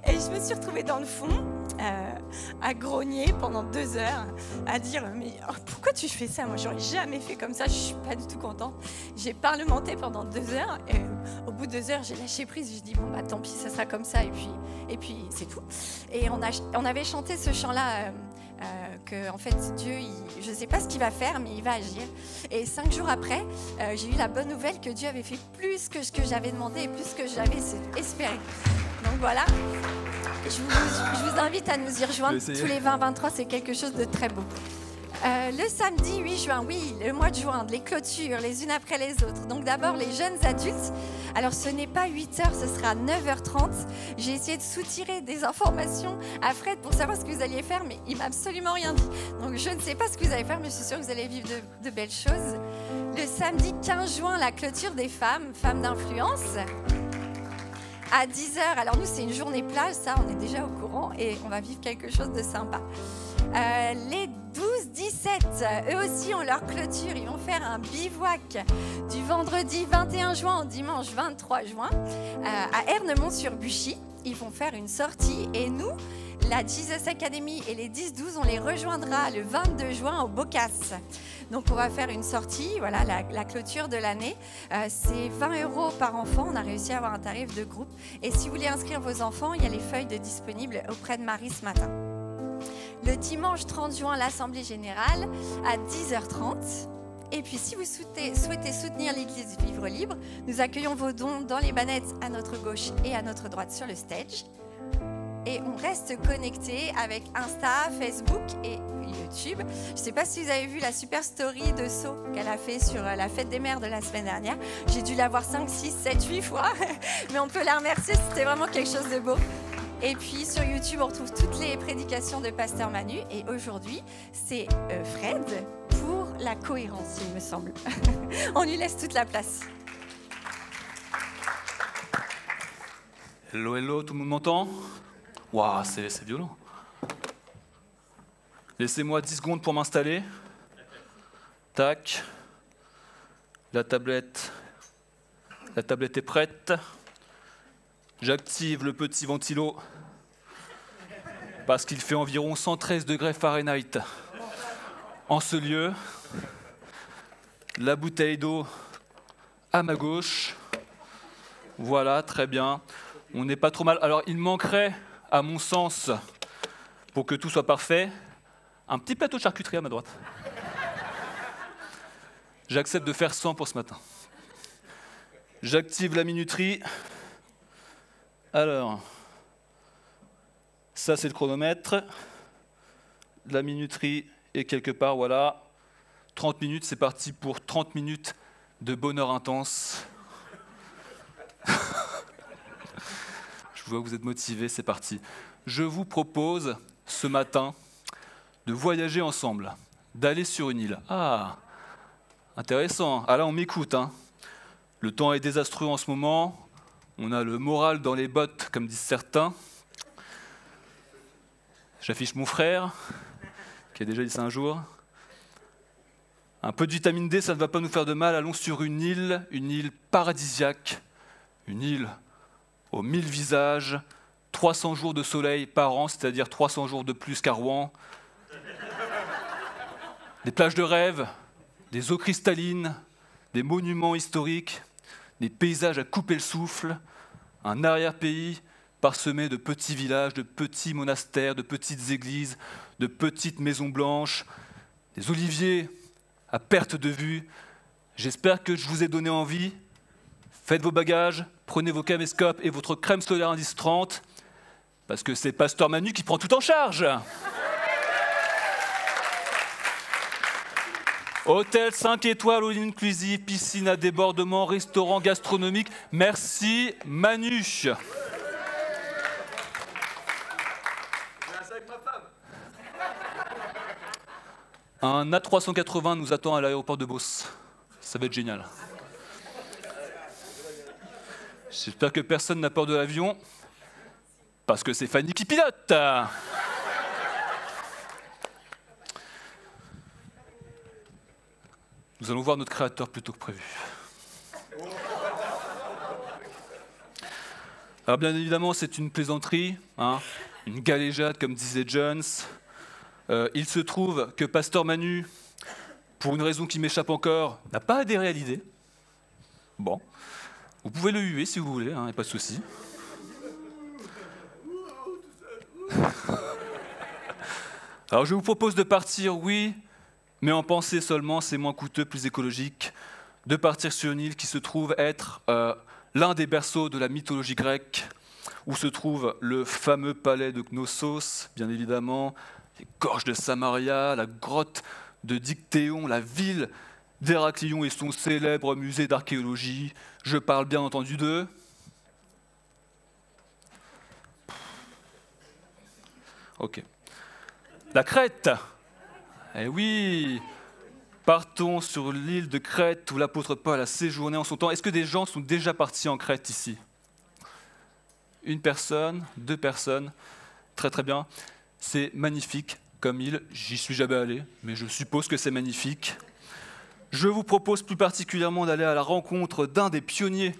Et je me suis retrouvée dans le fond, à grogner pendant 2 heures, à dire « Mais pourquoi tu fais ça? Moi, j'aurais jamais fait comme ça, je suis pas du tout contente. » J'ai parlementé pendant 2 heures, et au bout de 2 heures, j'ai lâché prise. Je dis « Bon, bah tant pis, ça sera comme ça, et puis c'est tout. » Et on avait chanté ce chant-là, que en fait, Dieu, je ne sais pas ce qu'il va faire, mais il va agir. Et 5 jours après, j'ai eu la bonne nouvelle que Dieu avait fait plus que ce que j'avais demandé et plus que j'avais espéré. Donc voilà, je vous invite à nous y rejoindre tous les 20-23, c'est quelque chose de très beau. Le samedi 8 juin, oui, le mois de juin, les clôtures, les unes après les autres. Donc d'abord les jeunes adultes. Alors ce n'est pas 8h, ce sera 9h30. J'ai essayé de soutirer des informations à Fred pour savoir ce que vous alliez faire, mais il m'a absolument rien dit. Donc je ne sais pas ce que vous allez faire, mais je suis sûre que vous allez vivre de belles choses. Le samedi 15 juin, la clôture des femmes d'influence. À 10h, alors nous c'est une journée plage, ça on est déjà au courant et on va vivre quelque chose de sympa. Les 12-17, eux aussi ont leur clôture, ils vont faire un bivouac du vendredi 21 juin au dimanche 23 juin à Ernemont-sur-Buchy. Ils vont faire une sortie et nous, la Jesus Academy et les 10-12, on les rejoindra le 22 juin au Bocas. Donc on va faire une sortie, voilà la clôture de l'année. C'est 20 € par enfant, on a réussi à avoir un tarif de groupe. Et si vous voulez inscrire vos enfants, il y a les feuilles de disponibles auprès de Marie ce matin. Le dimanche 30 juin, l'Assemblée Générale à 10h30. Et puis si vous souhaitez soutenir l'Église Vivre Libre, nous accueillons vos dons dans les bannettes à notre gauche et à notre droite sur le stage. Et on reste connecté avec Insta, Facebook et YouTube. Je ne sais pas si vous avez vu la super story de So qu'elle a fait sur la fête des mères de la semaine dernière. J'ai dû la voir 5, 6, 7, 8 fois, mais on peut la remercier, c'était vraiment quelque chose de beau. Et puis sur YouTube, on retrouve toutes les prédications de Pasteur Manu. Et aujourd'hui, c'est Fred pour la cohérence, il me semble. On lui laisse toute la place. Hello, hello, tout le monde m'entend? Waouh, c'est violent. Laissez-moi 10 secondes pour m'installer. Tac. La tablette est prête. J'active le petit ventilo parce qu'il fait environ 113 degrés Fahrenheit en ce lieu. La bouteille d'eau à ma gauche. Voilà, très bien. On n'est pas trop mal. Alors, il manquerait, à mon sens, pour que tout soit parfait, un petit plateau de charcuterie à ma droite. J'accepte de faire 100 pour ce matin. J'active la minuterie. Alors, ça c'est le chronomètre. La minuterie est quelque part, voilà. 30 minutes, c'est parti pour 30 minutes de bonheur intense. Je vois que vous êtes motivés, c'est parti. Je vous propose ce matin de voyager ensemble, d'aller sur une île. Ah, intéressant. Ah là, on m'écoute, hein. Le temps est désastreux en ce moment. On a le moral dans les bottes, comme disent certains. J'affiche mon frère, qui a déjà dit ça un jour. Un peu de vitamine D, ça ne va pas nous faire de mal. Allons sur une île paradisiaque, une île aux 1000 visages, 300 jours de soleil par an, c'est-à-dire 300 jours de plus qu'à Rouen. Des plages de rêve, des eaux cristallines, des monuments historiques, des paysages à couper le souffle, un arrière-pays parsemé de petits villages, de petits monastères, de petites églises, de petites maisons blanches, des oliviers à perte de vue. J'espère que je vous ai donné envie. Faites vos bagages, prenez vos caméscopes et votre crème solaire indice 30, parce que c'est Pasteur Manu qui prend tout en charge. Hôtel 5 étoiles, all inclusive, piscine à débordement, restaurant gastronomique. Merci Manu. Un A380 nous attend à l'aéroport de Beauce. Ça va être génial. J'espère que personne n'a peur de l'avion. Parce que c'est Fanny qui pilote. Nous allons voir notre créateur plus tôt que prévu. Alors bien évidemment, c'est une plaisanterie, hein, une galéjade comme disait Jones. Il se trouve que Pasteur Manu, pour une raison qui m'échappe encore, n'a pas adhéré à l'idée. Bon, vous pouvez le huer si vous voulez, hein, y a pas de souci. Alors je vous propose de partir, oui, mais en pensée seulement, c'est moins coûteux, plus écologique, de partir sur une île qui se trouve être l'un des berceaux de la mythologie grecque, où se trouve le fameux palais de Knossos, bien évidemment, les gorges de Samaria, la grotte de Dictéon, la ville d'Héraclion et son célèbre musée d'archéologie. Je parle bien entendu de... Ok. La Crète. Eh oui, partons sur l'île de Crète où l'apôtre Paul a séjourné en son temps. Est-ce que des gens sont déjà partis en Crète ici? Une personne, 2 personnes, très très bien. C'est magnifique comme île, j'y suis jamais allé, mais je suppose que c'est magnifique. Je vous propose plus particulièrement d'aller à la rencontre d'un des pionniers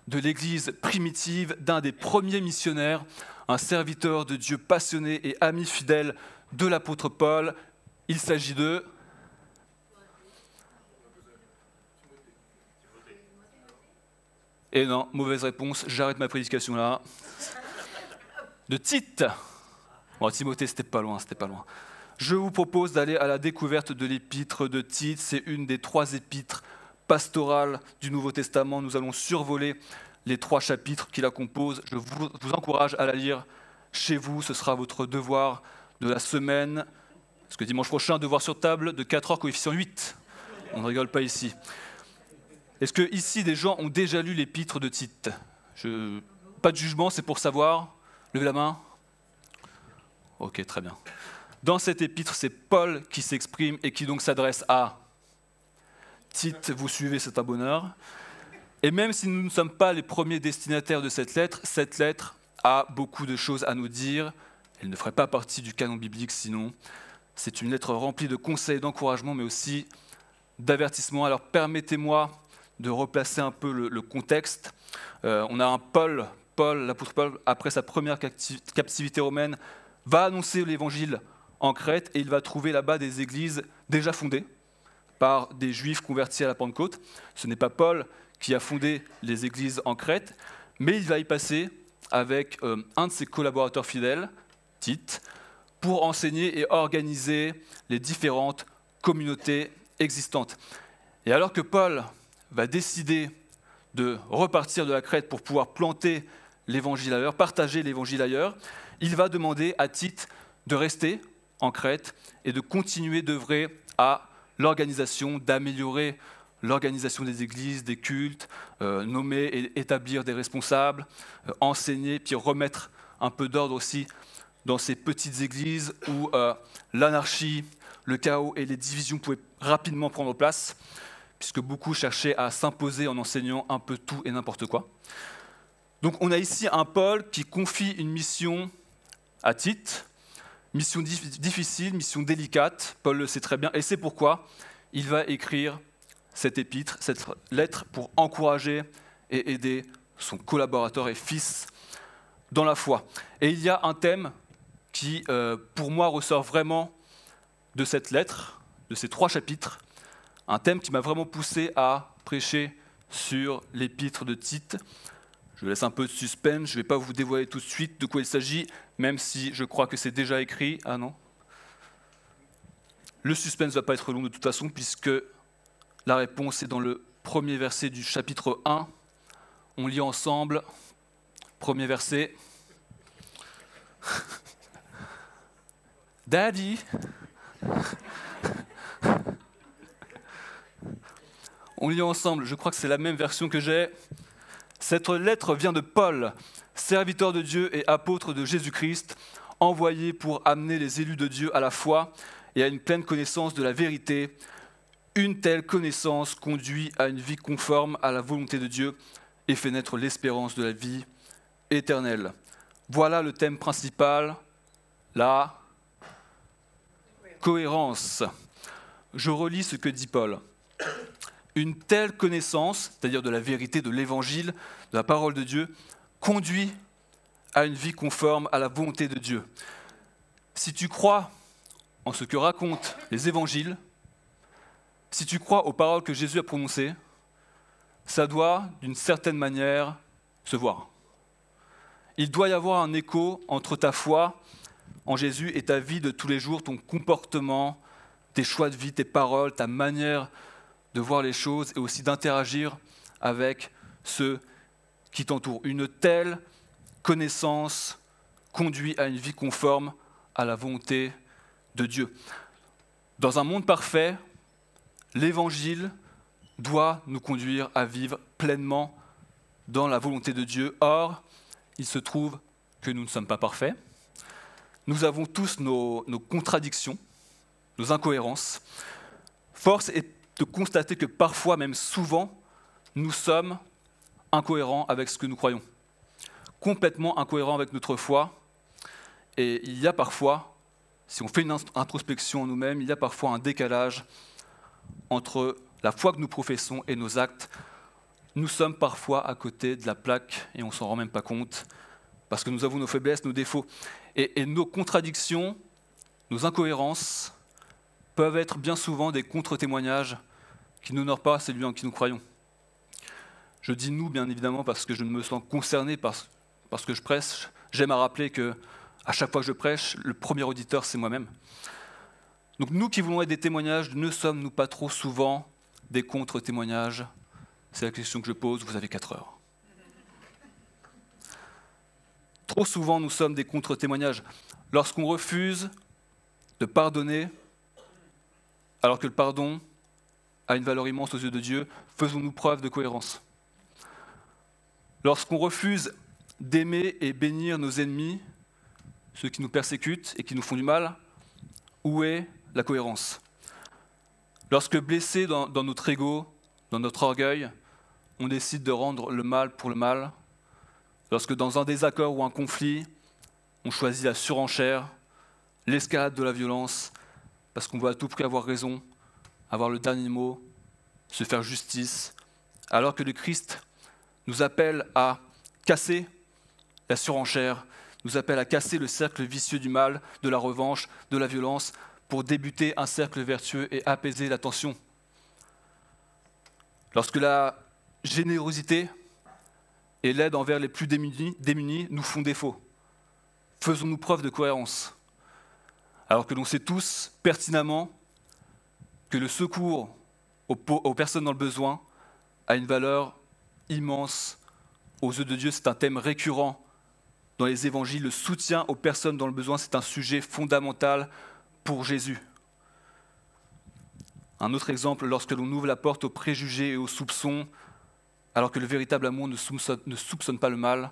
de l'Église primitive, d'un des premiers missionnaires, un serviteur de Dieu passionné et ami fidèle de l'apôtre Paul. Il s'agit de... Et non, mauvaise réponse, j'arrête ma prédication là. De Tite. Bon, Timothée, c'était pas loin, c'était pas loin. Je vous propose d'aller à la découverte de l'épître de Tite. C'est une des 3 épîtres pastorales du Nouveau Testament. Nous allons survoler les 3 chapitres qui la composent. Je vous encourage à la lire chez vous. Ce sera votre devoir de la semaine. Parce que dimanche prochain, devoir sur table de 4 heures, coefficient 8. On ne rigole pas ici. Est-ce que ici des gens ont déjà lu l'épître de Tite? Pas de jugement, c'est pour savoir. Levez la main. Ok, très bien. Dans cette épître, c'est Paul qui s'exprime et qui donc s'adresse à Tite. Vous suivez, c'est un bonheur. Et même si nous ne sommes pas les premiers destinataires de cette lettre a beaucoup de choses à nous dire. Elle ne ferait pas partie du canon biblique sinon. C'est une lettre remplie de conseils, d'encouragement, mais aussi d'avertissements. Alors permettez-moi de replacer un peu le contexte. On a un Paul, l'apôtre Paul, après sa première captivité romaine, va annoncer l'évangile en Crète et il va trouver là-bas des églises déjà fondées par des juifs convertis à la Pentecôte. Ce n'est pas Paul qui a fondé les églises en Crète, mais il va y passer avec un de ses collaborateurs fidèles, Tite, pour enseigner et organiser les différentes communautés existantes. Et alors que Paul va décider de repartir de la Crète pour pouvoir planter l'évangile ailleurs, partager l'évangile ailleurs, il va demander à Tite de rester en Crète et de continuer d'œuvrer à l'organisation, d'améliorer l'organisation des églises, des cultes, nommer et établir des responsables, enseigner, puis remettre un peu d'ordre aussi dans ces petites églises où l'anarchie, le chaos et les divisions pouvaient rapidement prendre place, puisque beaucoup cherchaient à s'imposer en enseignant un peu tout et n'importe quoi. Donc on a ici un Paul qui confie une mission à Tite, mission difficile, mission délicate, Paul le sait très bien, et c'est pourquoi il va écrire cette épître, cette lettre pour encourager et aider son collaborateur et fils dans la foi. Et il y a un thème qui, pour moi, ressort vraiment de cette lettre, de ces 3 chapitres, un thème qui m'a vraiment poussé à prêcher sur l'épître de Tite. Je vous laisse un peu de suspense, je ne vais pas vous dévoiler tout de suite de quoi il s'agit, même si je crois que c'est déjà écrit. Ah non. Le suspense ne va pas être long de toute façon, puisque la réponse est dans le premier verset du chapitre 1. On lit ensemble. Premier verset. Daddy. On lit ensemble, je crois que c'est la même version que j'ai. Cette lettre vient de Paul, serviteur de Dieu et apôtre de Jésus-Christ, envoyé pour amener les élus de Dieu à la foi et à une pleine connaissance de la vérité. Une telle connaissance conduit à une vie conforme à la volonté de Dieu et fait naître l'espérance de la vie éternelle. Voilà le thème principal, la cohérence. Je relis ce que dit Paul. Une telle connaissance, c'est-à-dire de la vérité, de l'évangile, de la parole de Dieu, conduit à une vie conforme à la volonté de Dieu. Si tu crois en ce que racontent les évangiles, si tu crois aux paroles que Jésus a prononcées, ça doit, d'une certaine manière, se voir. Il doit y avoir un écho entre ta foi en Jésus et ta vie de tous les jours, ton comportement, tes choix de vie, tes paroles, ta manière de voir les choses et aussi d'interagir avec ceux qui t'entourent. Une telle connaissance conduit à une vie conforme à la volonté de Dieu. Dans un monde parfait, l'Évangile doit nous conduire à vivre pleinement dans la volonté de Dieu. Or, il se trouve que nous ne sommes pas parfaits. Nous avons tous nos contradictions, nos incohérences. Force est de constater que parfois, même souvent, nous sommes incohérents avec ce que nous croyons, complètement incohérents avec notre foi. Et il y a parfois, si on fait une introspection en nous-mêmes, il y a parfois un décalage entre la foi que nous professons et nos actes. Nous sommes parfois à côté de la plaque et on ne s'en rend même pas compte parce que nous avons nos faiblesses, nos défauts. Et nos contradictions, nos incohérences peuvent être bien souvent des contre-témoignages qui n'honorent pas celui en qui nous croyons. Je dis « nous » bien évidemment parce que je me sens concerné par ce que je prêche. J'aime à rappeler que à chaque fois que je prêche, le premier auditeur, c'est moi-même. Donc nous qui voulons être des témoignages, ne sommes-nous pas trop souvent des contre-témoignages? C'est la question que je pose, vous avez 4 heures. Trop souvent, nous sommes des contre-témoignages. Lorsqu'on refuse de pardonner, alors que le pardon a une valeur immense aux yeux de Dieu, faisons-nous preuve de cohérence. Lorsqu'on refuse d'aimer et bénir nos ennemis, ceux qui nous persécutent et qui nous font du mal, où est la cohérence? Lorsque blessés dans notre ego, dans notre orgueil, on décide de rendre le mal pour le mal, lorsque dans un désaccord ou un conflit, on choisit la surenchère, l'escalade de la violence, parce qu'on veut à tout prix avoir raison, avoir le dernier mot, se faire justice, alors que le Christ nous appelle à casser la surenchère, nous appelle à casser le cercle vicieux du mal, de la revanche, de la violence, pour débuter un cercle vertueux et apaiser la tension. Lorsque la générosité et l'aide envers les plus démunis nous font défaut, faisons-nous preuve de cohérence, alors que l'on sait tous pertinemment que le secours aux personnes dans le besoin a une valeur immense aux yeux de Dieu. C'est un thème récurrent dans les évangiles. Le soutien aux personnes dans le besoin, c'est un sujet fondamental pour Jésus. Un autre exemple, lorsque l'on ouvre la porte aux préjugés et aux soupçons, alors que le véritable amour ne soupçonne pas le mal,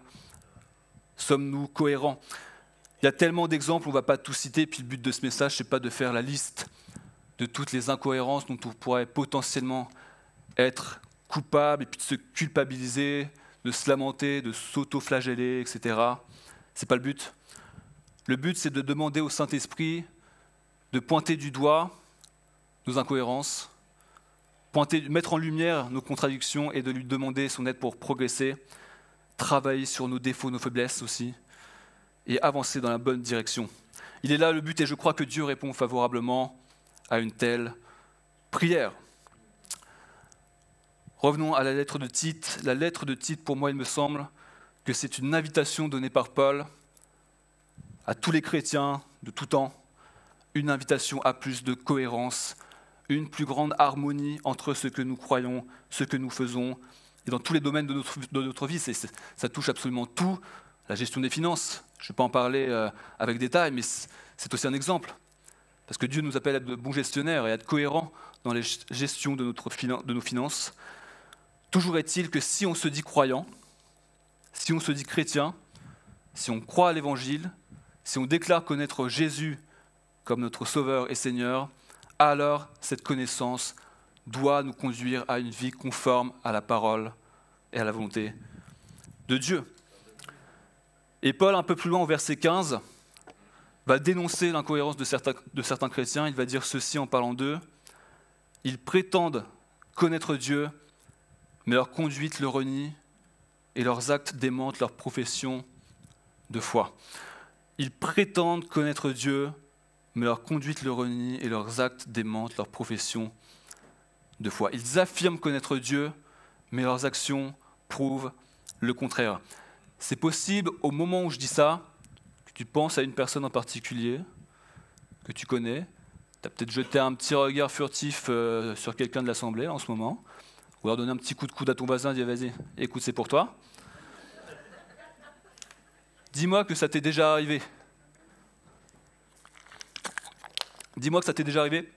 sommes-nous cohérents? Il y a tellement d'exemples, on ne va pas tout citer, puis le but de ce message, ce n'est pas de faire la liste de toutes les incohérences dont on pourrait potentiellement être coupable, et puis de se culpabiliser, de se lamenter, de s'auto-flageller, etc. Ce n'est pas le but. Le but, c'est de demander au Saint-Esprit de pointer du doigt nos incohérences, mettre en lumière nos contradictions et de lui demander son aide pour progresser, travailler sur nos défauts, nos faiblesses aussi, et avancer dans la bonne direction. Il est là le but et je crois que Dieu répond favorablement à une telle prière. Revenons à la lettre de Tite. La lettre de Tite, pour moi, il me semble que c'est une invitation donnée par Paul à tous les chrétiens de tout temps, une invitation à plus de cohérence, une plus grande harmonie entre ce que nous croyons, ce que nous faisons, et dans tous les domaines de notre vie. Ça touche absolument tout, la gestion des finances. Je ne vais pas en parler avec détail, mais c'est aussi un exemple. Parce que Dieu nous appelle à être de bons gestionnaires et à être cohérents dans la gestion de nos finances. Toujours est-il que si on se dit croyant, si on se dit chrétien, si on croit à l'Évangile, si on déclare connaître Jésus comme notre Sauveur et Seigneur, alors cette connaissance doit nous conduire à une vie conforme à la parole et à la volonté de Dieu. Et Paul, un peu plus loin, au verset 15, va dénoncer l'incohérence de certains chrétiens. Il va dire ceci en parlant d'eux. Ils prétendent connaître Dieu, mais leur conduite le renie et leurs actes démentent leur profession de foi. Ils prétendent connaître Dieu, mais leur conduite le renie et leurs actes démentent leur profession de foi. Ils affirment connaître Dieu, mais leurs actions prouvent le contraire. C'est possible, au moment où je dis ça, que tu penses à une personne en particulier, que tu connais. Tu as peut-être jeté un petit regard furtif sur quelqu'un de l'Assemblée en ce moment, ou leur donner un petit coup de coude à ton voisin et dire « Vas-y, écoute, c'est pour toi ». Dis-moi que ça t'est déjà arrivé. Dis-moi que ça t'est déjà arrivé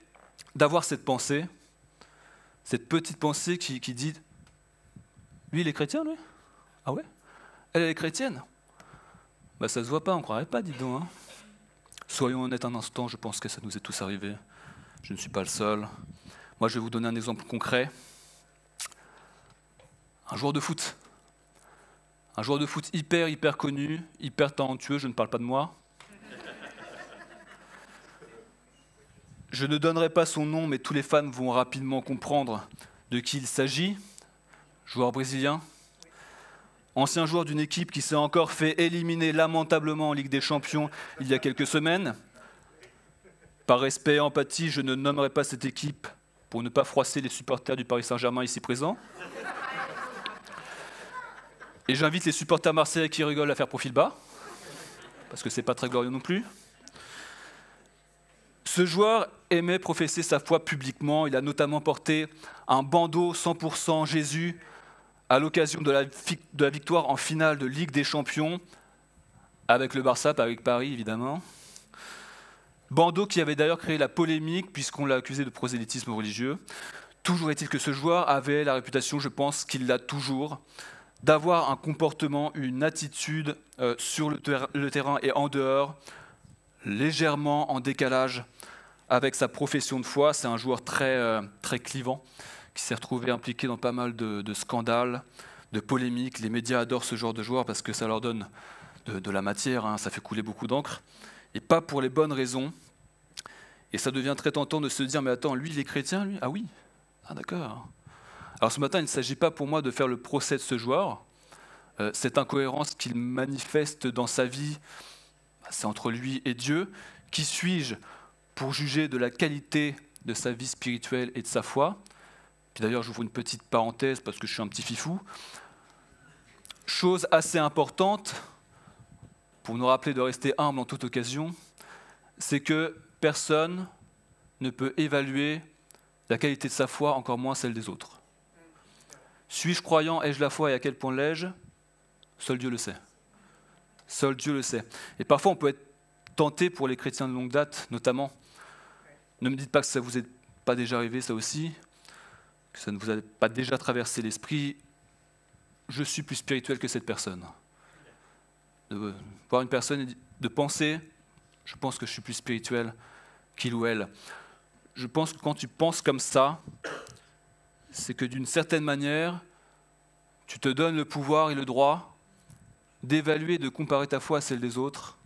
d'avoir cette pensée, cette petite pensée qui dit « Lui, il est chrétien, lui ? Ah ouais ? Elle est chrétienne ? Bah ça se voit pas, on croirait pas, dis donc. Hein. Soyons honnêtes un instant, je pense que ça nous est tous arrivé. Je ne suis pas le seul. Moi, je vais vous donner un exemple concret. Un joueur de foot. Un joueur de foot hyper connu, hyper talentueux, je ne parle pas de moi. Je ne donnerai pas son nom, mais tous les fans vont rapidement comprendre de qui il s'agit. Joueur brésilien. Ancien joueur d'une équipe qui s'est encore fait éliminer lamentablement en Ligue des Champions il y a quelques semaines. Par respect et empathie, je ne nommerai pas cette équipe pour ne pas froisser les supporters du Paris Saint-Germain ici présents. Et j'invite les supporters marseillais qui rigolent à faire profil bas, parce que c'est pas très glorieux non plus. Ce joueur aimait professer sa foi publiquement. Il a notamment porté un bandeau 100% Jésus à l'occasion de la victoire en finale de Ligue des Champions, avec le Barça, pas avec Paris évidemment. Bandeau qui avait d'ailleurs créé la polémique puisqu'on l'a accusé de prosélytisme religieux. Toujours est-il que ce joueur avait la réputation, je pense qu'il l'a toujours, d'avoir un comportement, une attitude sur le terrain et en dehors, légèrement en décalage avec sa profession de foi. C'est un joueur très clivant, qui s'est retrouvé impliqué dans pas mal de scandales, de polémiques. Les médias adorent ce genre de joueurs parce que ça leur donne de la matière, hein, ça fait couler beaucoup d'encre, et pas pour les bonnes raisons. Et ça devient très tentant de se dire, mais attends, lui, il est chrétien, lui ? Ah oui ? Ah d'accord. Alors ce matin, il ne s'agit pas pour moi de faire le procès de ce joueur. Cette incohérence qu'il manifeste dans sa vie, c'est entre lui et Dieu. Qui suis-je pour juger de la qualité de sa vie spirituelle et de sa foi ? Puis d'ailleurs, j'ouvre une petite parenthèse parce que je suis un petit fifou. Chose assez importante, pour nous rappeler de rester humble en toute occasion, c'est que personne ne peut évaluer la qualité de sa foi, encore moins celle des autres. Suis-je croyant, ai-je la foi et à quel point l'ai-je ? Seul Dieu le sait. Seul Dieu le sait. Et parfois, on peut être tenté, pour les chrétiens de longue date notamment, ne me dites pas que ça ne vous est pas déjà arrivé, ça aussi, que ça ne vous a pas déjà traversé l'esprit, je suis plus spirituel que cette personne. De voir une personne et de penser, je pense que je suis plus spirituel qu'il ou elle. Je pense que quand tu penses comme ça, c'est que d'une certaine manière, tu te donnes le pouvoir et le droit d'évaluer et de comparer ta foi à celle des autres,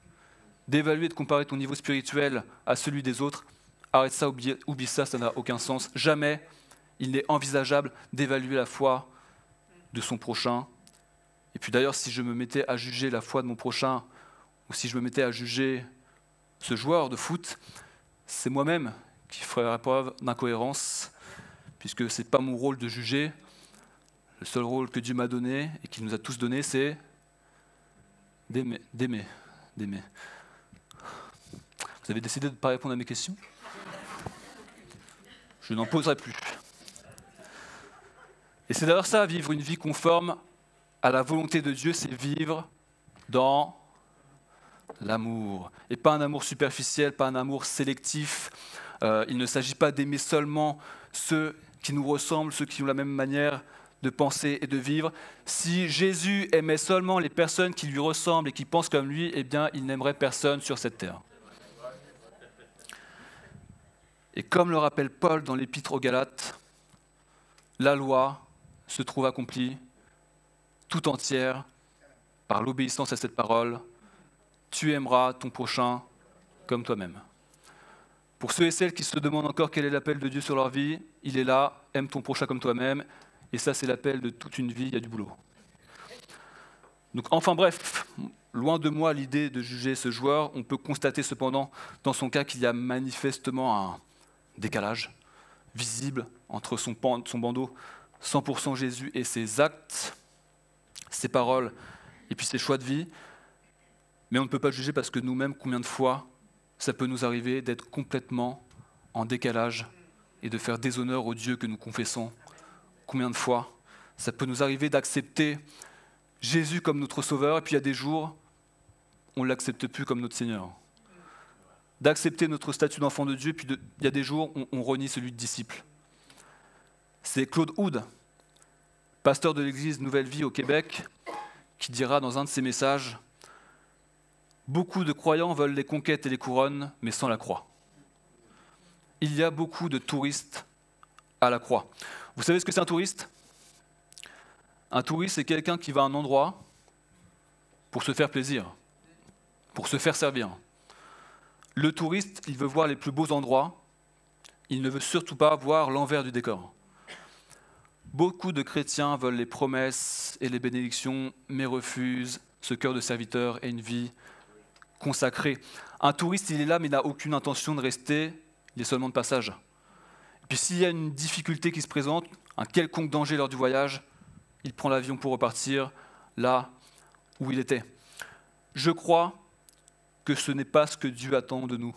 d'évaluer et de comparer ton niveau spirituel à celui des autres. Arrête ça, oublie ça, ça n'a aucun sens. Jamais il n'est envisageable d'évaluer la foi de son prochain. Et puis d'ailleurs, si je me mettais à juger la foi de mon prochain, ou si je me mettais à juger ce joueur de foot, c'est moi-même qui ferais preuve d'incohérence, puisque ce n'est pas mon rôle de juger. Le seul rôle que Dieu m'a donné, et qu'il nous a tous donné, c'est d'aimer. Vous avez décidé de ne pas répondre à mes questions ? Je n'en poserai plus. Et c'est d'ailleurs ça, vivre une vie conforme à la volonté de Dieu, c'est vivre dans l'amour. Et pas un amour superficiel, pas un amour sélectif. Il ne s'agit pas d'aimer seulement ceux qui nous ressemblent, ceux qui ont la même manière de penser et de vivre. Si Jésus aimait seulement les personnes qui lui ressemblent et qui pensent comme lui, eh bien, il n'aimerait personne sur cette terre. Et comme le rappelle Paul dans l'Épître aux Galates, la loi se trouve accomplie tout entière par l'obéissance à cette parole, tu aimeras ton prochain comme toi-même. Pour ceux et celles qui se demandent encore quel est l'appel de Dieu sur leur vie, il est là, aime ton prochain comme toi-même, et ça c'est l'appel de toute une vie, il y a du boulot. Donc enfin bref, loin de moi l'idée de juger ce joueur, on peut constater cependant dans son cas qu'il y a manifestement un décalage visible entre son bandeau 100% Jésus et ses actes, ses paroles et puis ses choix de vie. Mais on ne peut pas juger parce que nous-mêmes, combien de fois ça peut nous arriver d'être complètement en décalage et de faire déshonneur au Dieu que nous confessons. Combien de fois ça peut nous arriver d'accepter Jésus comme notre sauveur et puis il y a des jours, on ne l'accepte plus comme notre Seigneur. D'accepter notre statut d'enfant de Dieu, puis il y a des jours où on renie celui de disciple. C'est Claude Houd, pasteur de l'église Nouvelle Vie au Québec, qui dira dans un de ses messages « Beaucoup de croyants veulent les conquêtes et les couronnes, mais sans la croix. Il y a beaucoup de touristes à la croix. » Vous savez ce que c'est un touriste ? Un touriste, c'est quelqu'un qui va à un endroit pour se faire plaisir, pour se faire servir. Le touriste, il veut voir les plus beaux endroits, il ne veut surtout pas voir l'envers du décor. Beaucoup de chrétiens veulent les promesses et les bénédictions, mais refusent ce cœur de serviteur et une vie consacrée. Un touriste, il est là, mais il n'a aucune intention de rester, il est seulement de passage. Et puis s'il y a une difficulté qui se présente, un quelconque danger lors du voyage, il prend l'avion pour repartir là où il était. Je crois que ce n'est pas ce que Dieu attend de nous.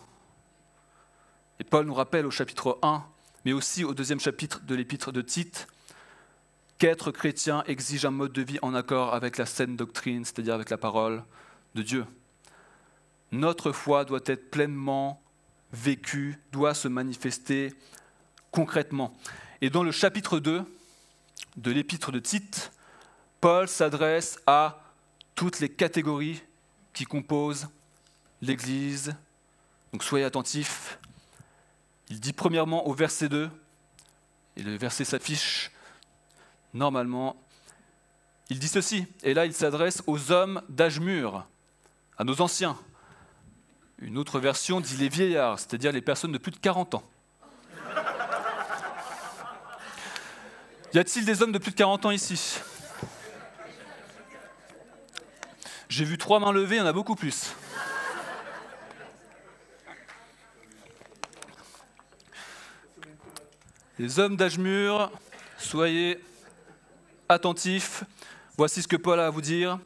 Et Paul nous rappelle au chapitre 1, mais aussi au 2e chapitre de l'épître de Tite, qu'être chrétien exige un mode de vie en accord avec la saine doctrine, c'est-à-dire avec la parole de Dieu. Notre foi doit être pleinement vécue, doit se manifester concrètement. Et dans le chapitre 2 de l'épître de Tite, Paul s'adresse à toutes les catégories qui composent l'Église. Donc soyez attentifs. Il dit premièrement au verset 2, et le verset s'affiche normalement, il dit ceci, et là il s'adresse aux hommes d'âge mûr, à nos anciens. Une autre version dit les vieillards, c'est-à-dire les personnes de plus de 40 ans. Y a-t-il des hommes de plus de 40 ans ici ? J'ai vu 3 mains levées, il y en a beaucoup plus. Les hommes d'âge mûr, soyez attentifs. Voici ce que Paul a à vous dire.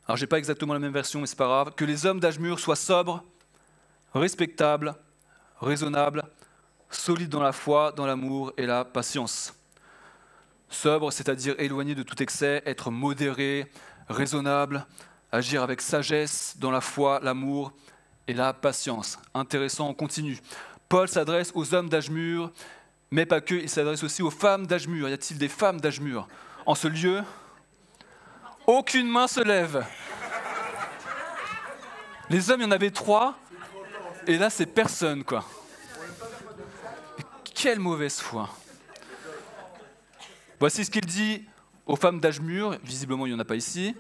Alors, je n'ai pas exactement la même version, mais ce n'est pas grave. Que les hommes d'âge mûr soient sobres, respectables, raisonnables, solides dans la foi, dans l'amour et la patience. Sobre, c'est-à-dire éloigné de tout excès, être modéré, raisonnable, agir avec sagesse dans la foi, l'amour et la patience. Intéressant, on continue. Paul s'adresse aux hommes d'âge mûr, mais pas que, il s'adresse aussi aux femmes d'âge mûr. Y a-t-il des femmes d'âge mûr ? En ce lieu, aucune main se lève. Les hommes, il y en avait 3, et là, c'est personne, quoi. Quelle mauvaise foi. Voici ce qu'il dit aux femmes d'âge mûr, visiblement il n'y en a pas ici,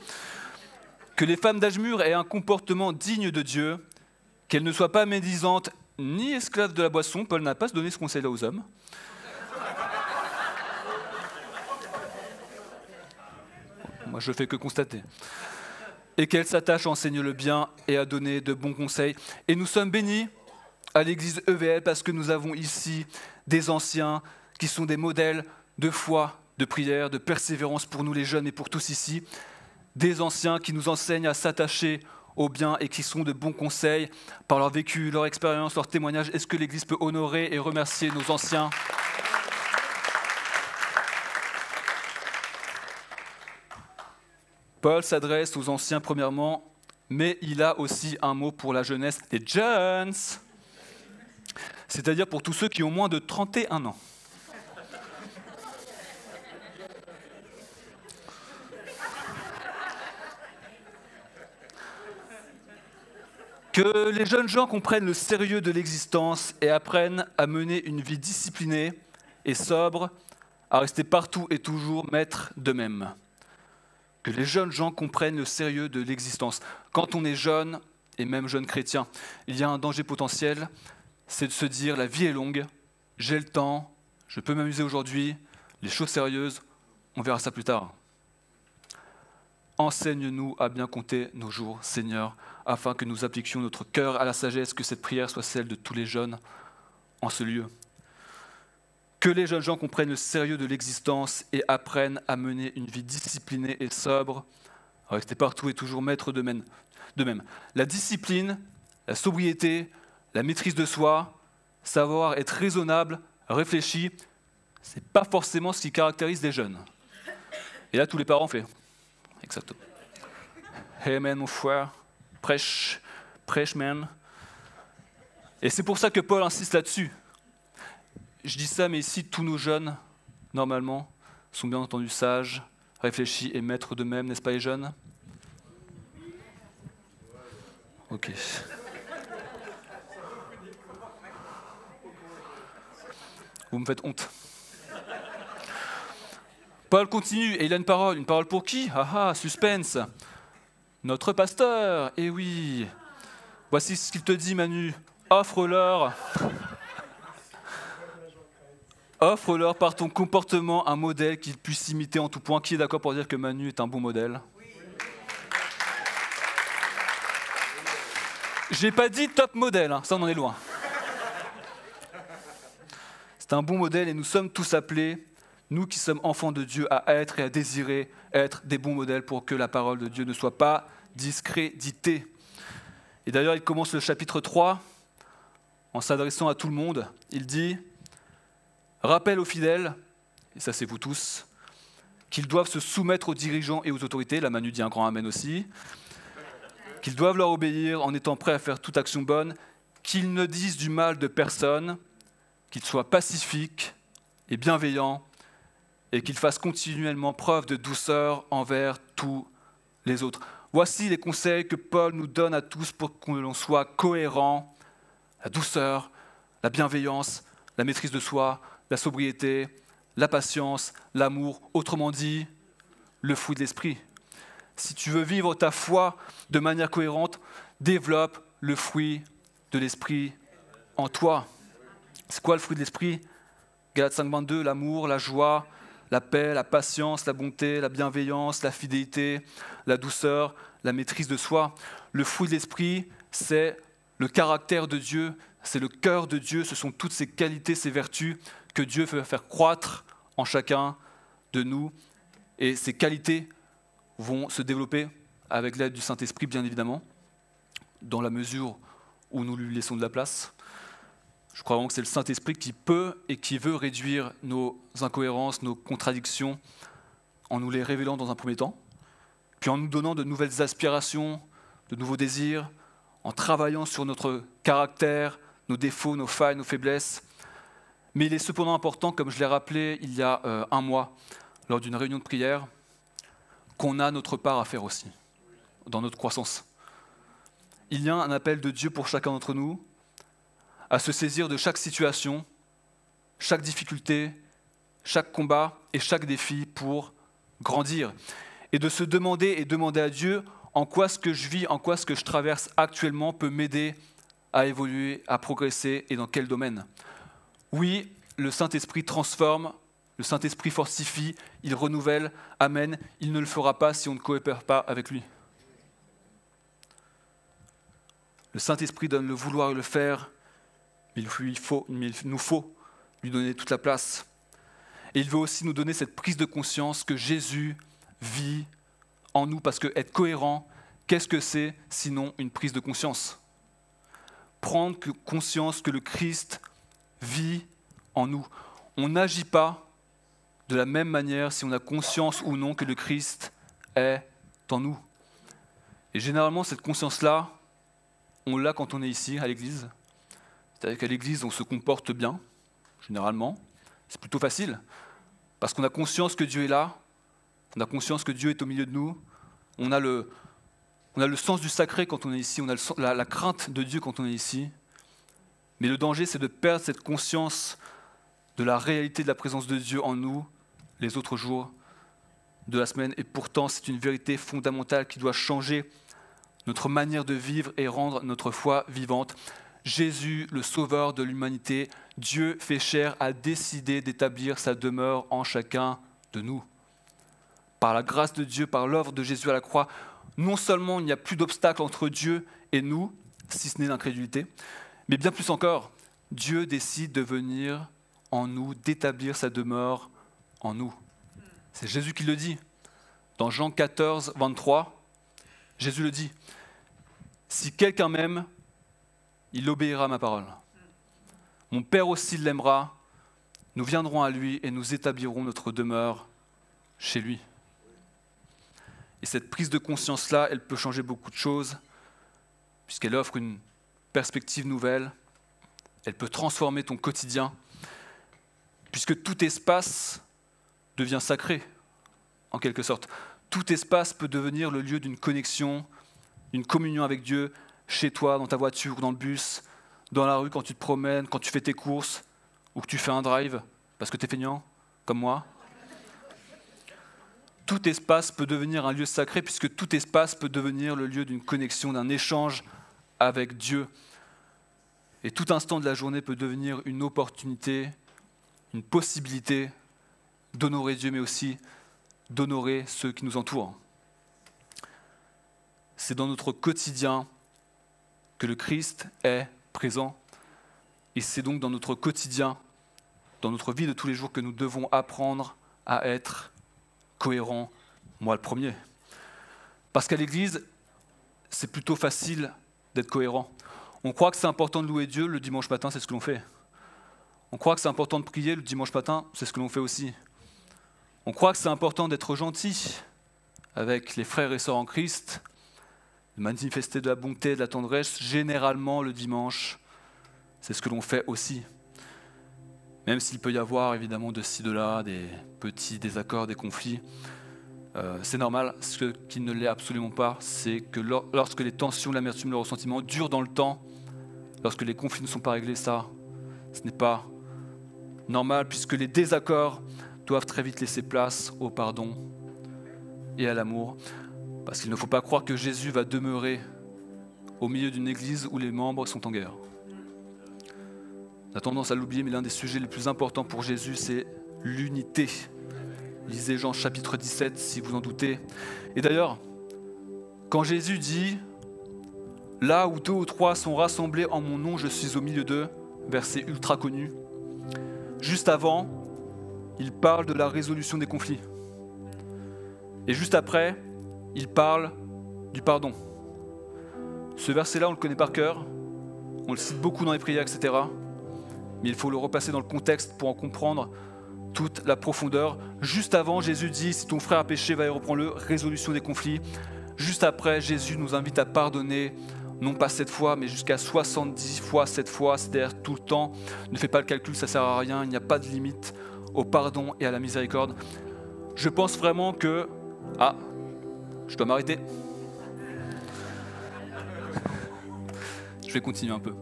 que les femmes d'âge mûr aient un comportement digne de Dieu, qu'elles ne soient pas médisantes ni esclaves de la boisson. Paul n'a pas donné ce conseil-là aux hommes. Moi, je fais que constater. Et qu'elles s'attachent à enseigner le bien et à donner de bons conseils. Et nous sommes bénis à l'église EVL parce que nous avons ici des anciens qui sont des modèles de foi, de prière, de persévérance pour nous les jeunes et pour tous ici. Des anciens qui nous enseignent à s'attacher au bien et qui sont de bons conseils par leur vécu, leur expérience, leur témoignage. Est-ce que l'Église peut honorer et remercier nos anciens ? Paul s'adresse aux anciens premièrement, mais il a aussi un mot pour la jeunesse, les jeunes, c'est-à-dire pour tous ceux qui ont moins de 31 ans. Que les jeunes gens comprennent le sérieux de l'existence et apprennent à mener une vie disciplinée et sobre, à rester partout et toujours maîtres d'eux-mêmes. que les jeunes gens comprennent le sérieux de l'existence. Quand on est jeune, et même jeune chrétien, il y a un danger potentiel, c'est de se dire la vie est longue, j'ai le temps, je peux m'amuser aujourd'hui, les choses sérieuses, on verra ça plus tard. Enseigne-nous à bien compter nos jours, Seigneur, afin que nous appliquions notre cœur à la sagesse, que cette prière soit celle de tous les jeunes en ce lieu. Que les jeunes gens comprennent le sérieux de l'existence et apprennent à mener une vie disciplinée et sobre, rester partout et toujours maître de même. La discipline, la sobriété, la maîtrise de soi, savoir être raisonnable, réfléchi, c'est pas forcément ce qui caractérise les jeunes. Et là, tous les parents font. Exactement. Amen, mon frère. Prêche, man. Et c'est pour ça que Paul insiste là-dessus. Je dis ça, mais ici, tous nos jeunes, normalement, sont bien entendu sages, réfléchis et maîtres d'eux-mêmes, n'est-ce pas les jeunes? Ok. Vous me faites honte. Paul continue et il a une parole pour qui? Ah, suspense. Notre pasteur, eh oui. Voici ce qu'il te dit, Manu. Offre-leur par ton comportement un modèle qu'ils puissent imiter en tout point. Qui est d'accord pour dire que Manu est un bon modèle? J'ai pas dit top modèle, hein, ça on en est loin. C'est un bon modèle et nous sommes tous appelés, nous qui sommes enfants de Dieu, à être et à désirer être des bons modèles pour que la parole de Dieu ne soit pas discréditée. Et d'ailleurs, il commence le chapitre 3 en s'adressant à tout le monde. Il dit « Rappelle aux fidèles, et ça c'est vous tous, qu'ils doivent se soumettre aux dirigeants et aux autorités. » La Manu dit un grand amen aussi. Qu'ils doivent leur obéir en étant prêts à faire toute action bonne, qu'ils ne disent du mal de personne, qu'ils soient pacifiques et bienveillants, et qu'ils fassent continuellement preuve de douceur envers tous les autres. Voici les conseils que Paul nous donne à tous pour que l'on soit cohérent. La douceur, la bienveillance, la maîtrise de soi, la sobriété, la patience, l'amour, autrement dit, le fruit de l'esprit. Si tu veux vivre ta foi de manière cohérente, développe le fruit de l'esprit en toi. C'est quoi le fruit de l'esprit? Galates 5:22, l'amour, la joie, la paix, la patience, la bonté, la bienveillance, la fidélité, la douceur, la maîtrise de soi. Le fruit de l'esprit, c'est le caractère de Dieu, c'est le cœur de Dieu, ce sont toutes ces qualités, ces vertus que Dieu veut faire croître en chacun de nous. Et ces qualités vont se développer avec l'aide du Saint-Esprit, bien évidemment, dans la mesure où nous lui laissons de la place. Je crois vraiment que c'est le Saint-Esprit qui peut et qui veut réduire nos incohérences, nos contradictions, en nous les révélant dans un premier temps, puis en nous donnant de nouvelles aspirations, de nouveaux désirs, en travaillant sur notre caractère, nos défauts, nos failles, nos faiblesses. Mais il est cependant important, comme je l'ai rappelé il y a un mois, lors d'une réunion de prière, qu'on a notre part à faire aussi, dans notre croissance. Il y a un appel de Dieu pour chacun d'entre nous, à se saisir de chaque situation, chaque difficulté, chaque combat et chaque défi pour grandir. Et de se demander à Dieu en quoi ce que je vis, en quoi ce que je traverse actuellement peut m'aider à évoluer, à progresser et dans quel domaine. Oui, le Saint-Esprit transforme, le Saint-Esprit fortifie, il renouvelle, amen. Il ne le fera pas si on ne coopère pas avec lui. Le Saint-Esprit donne le vouloir et le faire, mais il nous faut lui donner toute la place. Et il veut aussi nous donner cette prise de conscience que Jésus vit en nous, parce que être cohérent, qu'est-ce que c'est sinon une prise de conscience? Prendre conscience que le Christ vit en nous. On n'agit pas de la même manière si on a conscience ou non que le Christ est en nous. Et généralement, cette conscience-là, on l'a quand on est ici, à l'église. C'est-à-dire qu'à l'église, on se comporte bien, généralement. C'est plutôt facile, parce qu'on a conscience que Dieu est là, on a conscience que Dieu est au milieu de nous, on a le sens du sacré quand on est ici, on a la crainte de Dieu quand on est ici. Mais le danger, c'est de perdre cette conscience de la réalité de la présence de Dieu en nous les autres jours de la semaine, et pourtant c'est une vérité fondamentale qui doit changer notre manière de vivre et rendre notre foi vivante. Jésus, le sauveur de l'humanité, Dieu fait chair, a décidé d'établir sa demeure en chacun de nous. Par la grâce de Dieu, par l'œuvre de Jésus à la croix, non seulement il n'y a plus d'obstacle entre Dieu et nous, si ce n'est l'incrédulité, mais bien plus encore, Dieu décide de venir en nous, d'établir sa demeure en nous. C'est Jésus qui le dit. Dans Jean 14, 23, Jésus le dit. Si quelqu'un m'aime, il obéira à ma parole. Mon Père aussi l'aimera. Nous viendrons à lui et nous établirons notre demeure chez lui. Et cette prise de conscience-là, elle peut changer beaucoup de choses, puisqu'elle offre une perspective nouvelle. Elle peut transformer ton quotidien, puisque tout espace devient sacré, en quelque sorte. Tout espace peut devenir le lieu d'une connexion, d'une communion avec Dieu, chez toi, dans ta voiture, dans le bus, dans la rue, quand tu te promènes, quand tu fais tes courses, ou que tu fais un drive, parce que tu es feignant, comme moi. Tout espace peut devenir un lieu sacré, puisque tout espace peut devenir le lieu d'une connexion, d'un échange avec Dieu. Et tout instant de la journée peut devenir une opportunité, une possibilité d'honorer Dieu, mais aussi d'honorer ceux qui nous entourent. C'est dans notre quotidien que le Christ est présent. Et c'est donc dans notre quotidien, dans notre vie de tous les jours, que nous devons apprendre à être cohérents, moi le premier. Parce qu'à l'église, c'est plutôt facile d'être cohérent. On croit que c'est important de louer Dieu, le dimanche matin, c'est ce que l'on fait. On croit que c'est important de prier, le dimanche matin, c'est ce que l'on fait aussi. On croit que c'est important d'être gentil avec les frères et sœurs en Christ, de manifester de la bonté, de la tendresse, généralement le dimanche, c'est ce que l'on fait aussi. Même s'il peut y avoir évidemment de ci, de là, des petits désaccords, des conflits, c'est normal. Ce qui ne l'est absolument pas, c'est que lorsque les tensions, l'amertume, le ressentiment durent dans le temps, lorsque les conflits ne sont pas réglés, ce n'est pas normal, puisque les désaccords doivent très vite laisser place au pardon et à l'amour. Parce qu'il ne faut pas croire que Jésus va demeurer au milieu d'une église où les membres sont en guerre. On a tendance à l'oublier, mais l'un des sujets les plus importants pour Jésus, c'est l'unité. Lisez Jean chapitre 17, si vous en doutez. Et d'ailleurs, quand Jésus dit « Là où 2 ou 3 sont rassemblés en mon nom, je suis au milieu d'eux », verset ultra connu, juste avant, il parle de la résolution des conflits. Et juste après, il parle du pardon. Ce verset-là, on le connaît par cœur, on le cite beaucoup dans les prières, etc. Mais il faut le repasser dans le contexte pour en comprendre toute la profondeur. Juste avant, Jésus dit « Si ton frère a péché, va et reprends-le », résolution des conflits. Juste après, Jésus nous invite à pardonner, non pas 7 fois, mais jusqu'à 70 fois 7 fois, c'est-à-dire tout le temps. Ne fais pas le calcul, ça ne sert à rien, il n'y a pas de limite au pardon et à la miséricorde. Je pense vraiment que... Ah, je dois m'arrêter. Je vais continuer un peu.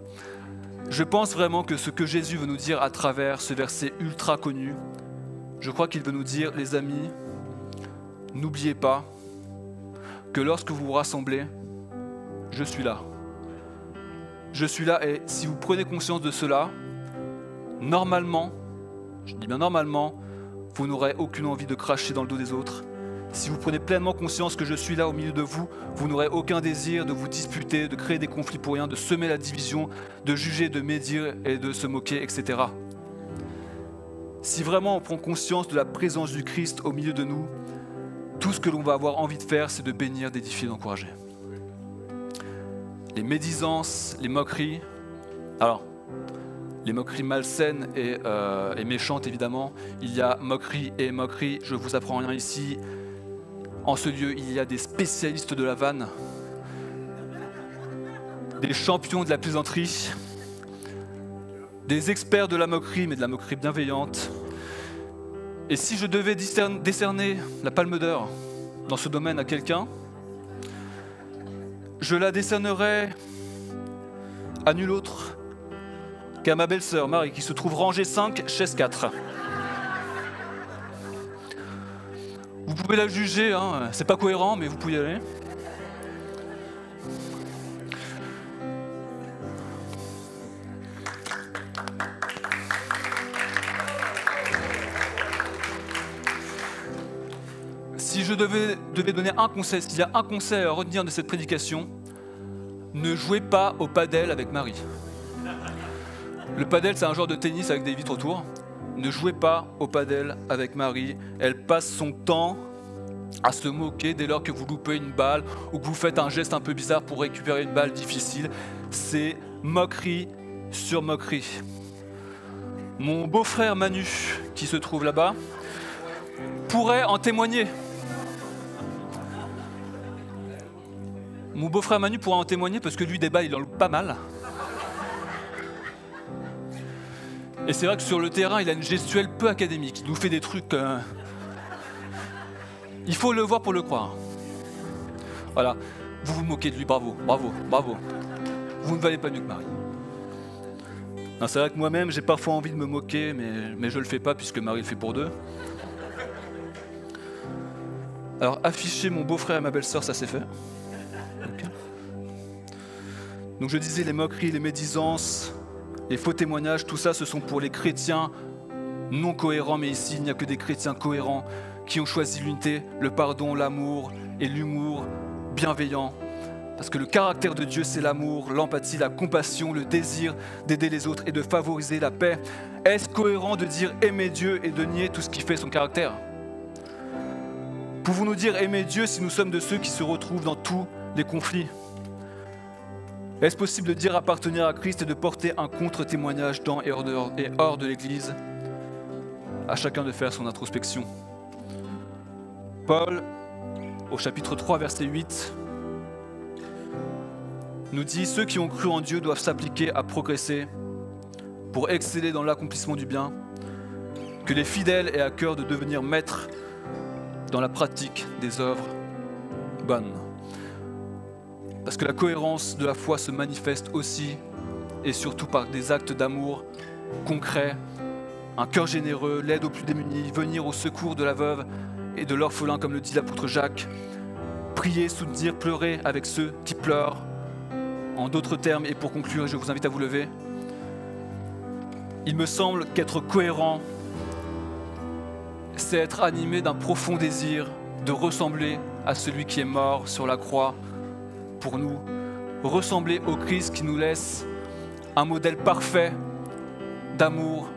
Je pense vraiment que ce que Jésus veut nous dire à travers ce verset ultra connu, je crois qu'il veut nous dire, les amis, n'oubliez pas que lorsque vous vous rassemblez, je suis là. Je suis là, et si vous prenez conscience de cela, normalement, je dis bien normalement, vous n'aurez aucune envie de cracher dans le dos des autres. Si vous prenez pleinement conscience que je suis là au milieu de vous, vous n'aurez aucun désir de vous disputer, de créer des conflits pour rien, de semer la division, de juger, de médire et de se moquer, etc. Si vraiment on prend conscience de la présence du Christ au milieu de nous, tout ce que l'on va avoir envie de faire, c'est de bénir, d'édifier, d'encourager. Les médisances, les moqueries, alors, les moqueries malsaines et méchantes, évidemment. Il y a moquerie et moquerie, je ne vous apprends rien ici. En ce lieu, il y a des spécialistes de la vanne, des champions de la plaisanterie, des experts de la moquerie, mais de la moquerie bienveillante. Et si je devais décerner la palme d'or dans ce domaine à quelqu'un, je la décernerais à nul autre qu'à ma belle-sœur Marie, qui se trouve rangée 5, chaise 4. Vous pouvez la juger, hein. C'est pas cohérent, mais vous pouvez y aller. Si je devais donner un conseil, s'il y a un conseil à retenir de cette prédication, ne jouez pas au padel avec Marie. Le padel, c'est un genre de tennis avec des vitres autour. Ne jouez pas au padel avec Marie. Elle passe son temps à se moquer dès lors que vous loupez une balle ou que vous faites un geste un peu bizarre pour récupérer une balle difficile. C'est moquerie sur moquerie. Mon beau-frère Manu, qui se trouve là-bas, pourrait en témoigner. Mon beau-frère Manu pourra en témoigner parce que lui, des balles, il en loupe pas mal. Et c'est vrai que sur le terrain, il a une gestuelle peu académique. Il nous fait des trucs... Il faut le voir pour le croire. Voilà. Vous vous moquez de lui, bravo, bravo, bravo. Vous ne valez pas mieux que Marie. Non, c'est vrai que moi-même, j'ai parfois envie de me moquer, mais je le fais pas puisque Marie le fait pour deux. Alors, afficher mon beau-frère et ma belle-sœur, ça c'est fait. Okay. Donc je disais, les moqueries, les médisances, les faux témoignages, tout ça, ce sont pour les chrétiens non cohérents, mais ici, il n'y a que des chrétiens cohérents qui ont choisi l'unité, le pardon, l'amour et l'humour bienveillant. Parce que le caractère de Dieu, c'est l'amour, l'empathie, la compassion, le désir d'aider les autres et de favoriser la paix. Est-ce cohérent de dire aimer Dieu et de nier tout ce qui fait son caractère ? Pouvons-nous dire aimer Dieu si nous sommes de ceux qui se retrouvent dans tous les conflits ? Est-ce possible de dire appartenir à Christ et de porter un contre-témoignage dans et hors de l'Église ? À chacun de faire son introspection. Paul, au chapitre 3, verset 8, nous dit « Ceux qui ont cru en Dieu doivent s'appliquer à progresser pour exceller dans l'accomplissement du bien, que les fidèles aient à cœur de devenir maîtres dans la pratique des œuvres bonnes. » Parce que la cohérence de la foi se manifeste aussi et surtout par des actes d'amour concrets, un cœur généreux, l'aide aux plus démunis, venir au secours de la veuve et de l'orphelin, comme le dit l'apôtre Jacques, prier, soutenir, pleurer avec ceux qui pleurent. En d'autres termes, et pour conclure, je vous invite à vous lever, il me semble qu'être cohérent, c'est être animé d'un profond désir de ressembler à celui qui est mort sur la croix pour nous, ressembler au Christ qui nous laisse un modèle parfait d'amour,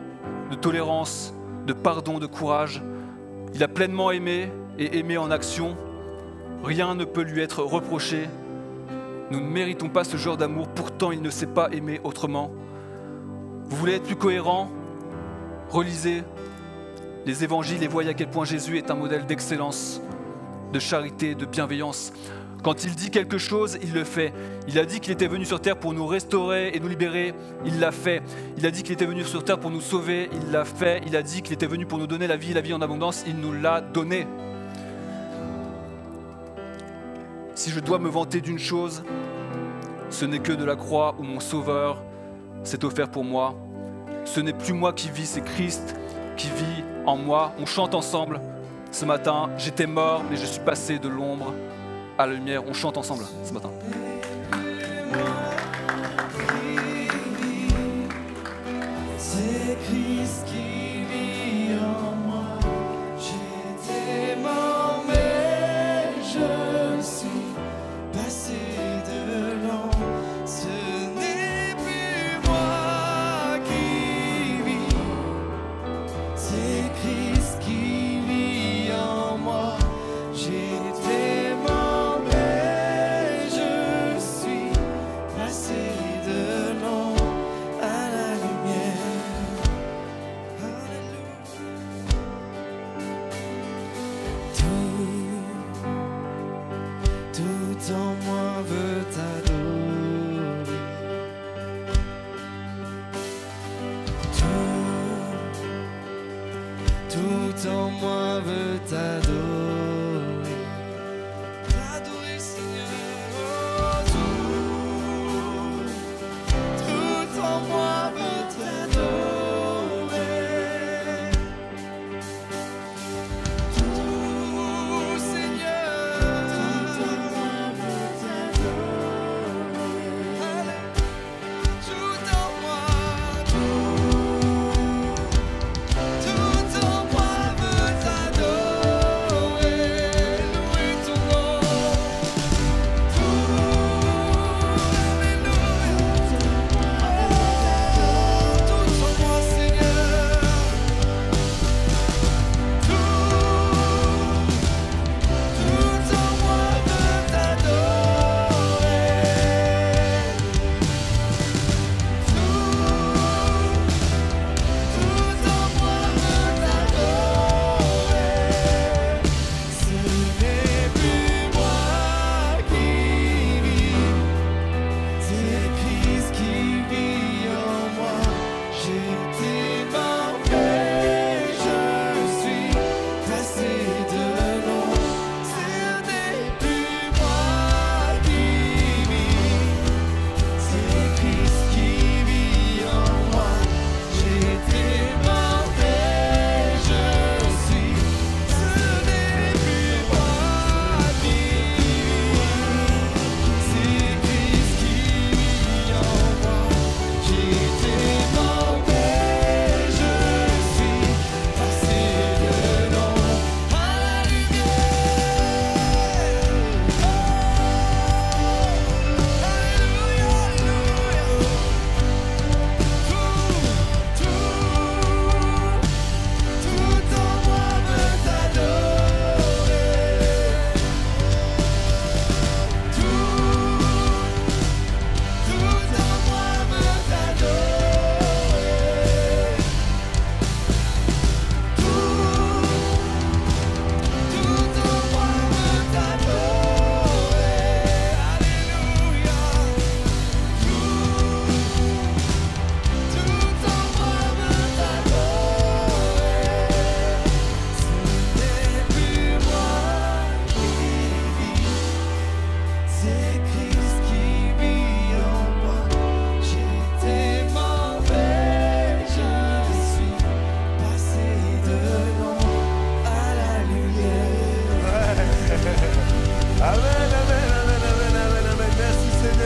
de tolérance, de pardon, de courage. Il a pleinement aimé et aimé en action. Rien ne peut lui être reproché. Nous ne méritons pas ce genre d'amour, pourtant il ne sait pas aimer autrement. Vous voulez être plus cohérent ? Relisez les évangiles et voyez à quel point Jésus est un modèle d'excellence, de charité, de bienveillance. Quand il dit quelque chose, il le fait. Il a dit qu'il était venu sur terre pour nous restaurer et nous libérer, il l'a fait. Il a dit qu'il était venu sur terre pour nous sauver, il l'a fait. Il a dit qu'il était venu pour nous donner la vie en abondance, il nous l'a donnée. Si je dois me vanter d'une chose, ce n'est que de la croix où mon Sauveur s'est offert pour moi. Ce n'est plus moi qui vis, c'est Christ qui vit en moi. On chante ensemble ce matin. J'étais mort, mais je suis passé de l'ombre à la lumière. On chante ensemble ce matin. C'est Christ qui vit en moi. J'étais mort, mais je suis passé de l'an. Ce n'est plus moi qui vis, c'est Christ qui vit en moi. J'étais mort, mais je suis passé de l'an à la lumière. Alléluia. Tout en moi veut t'adorer.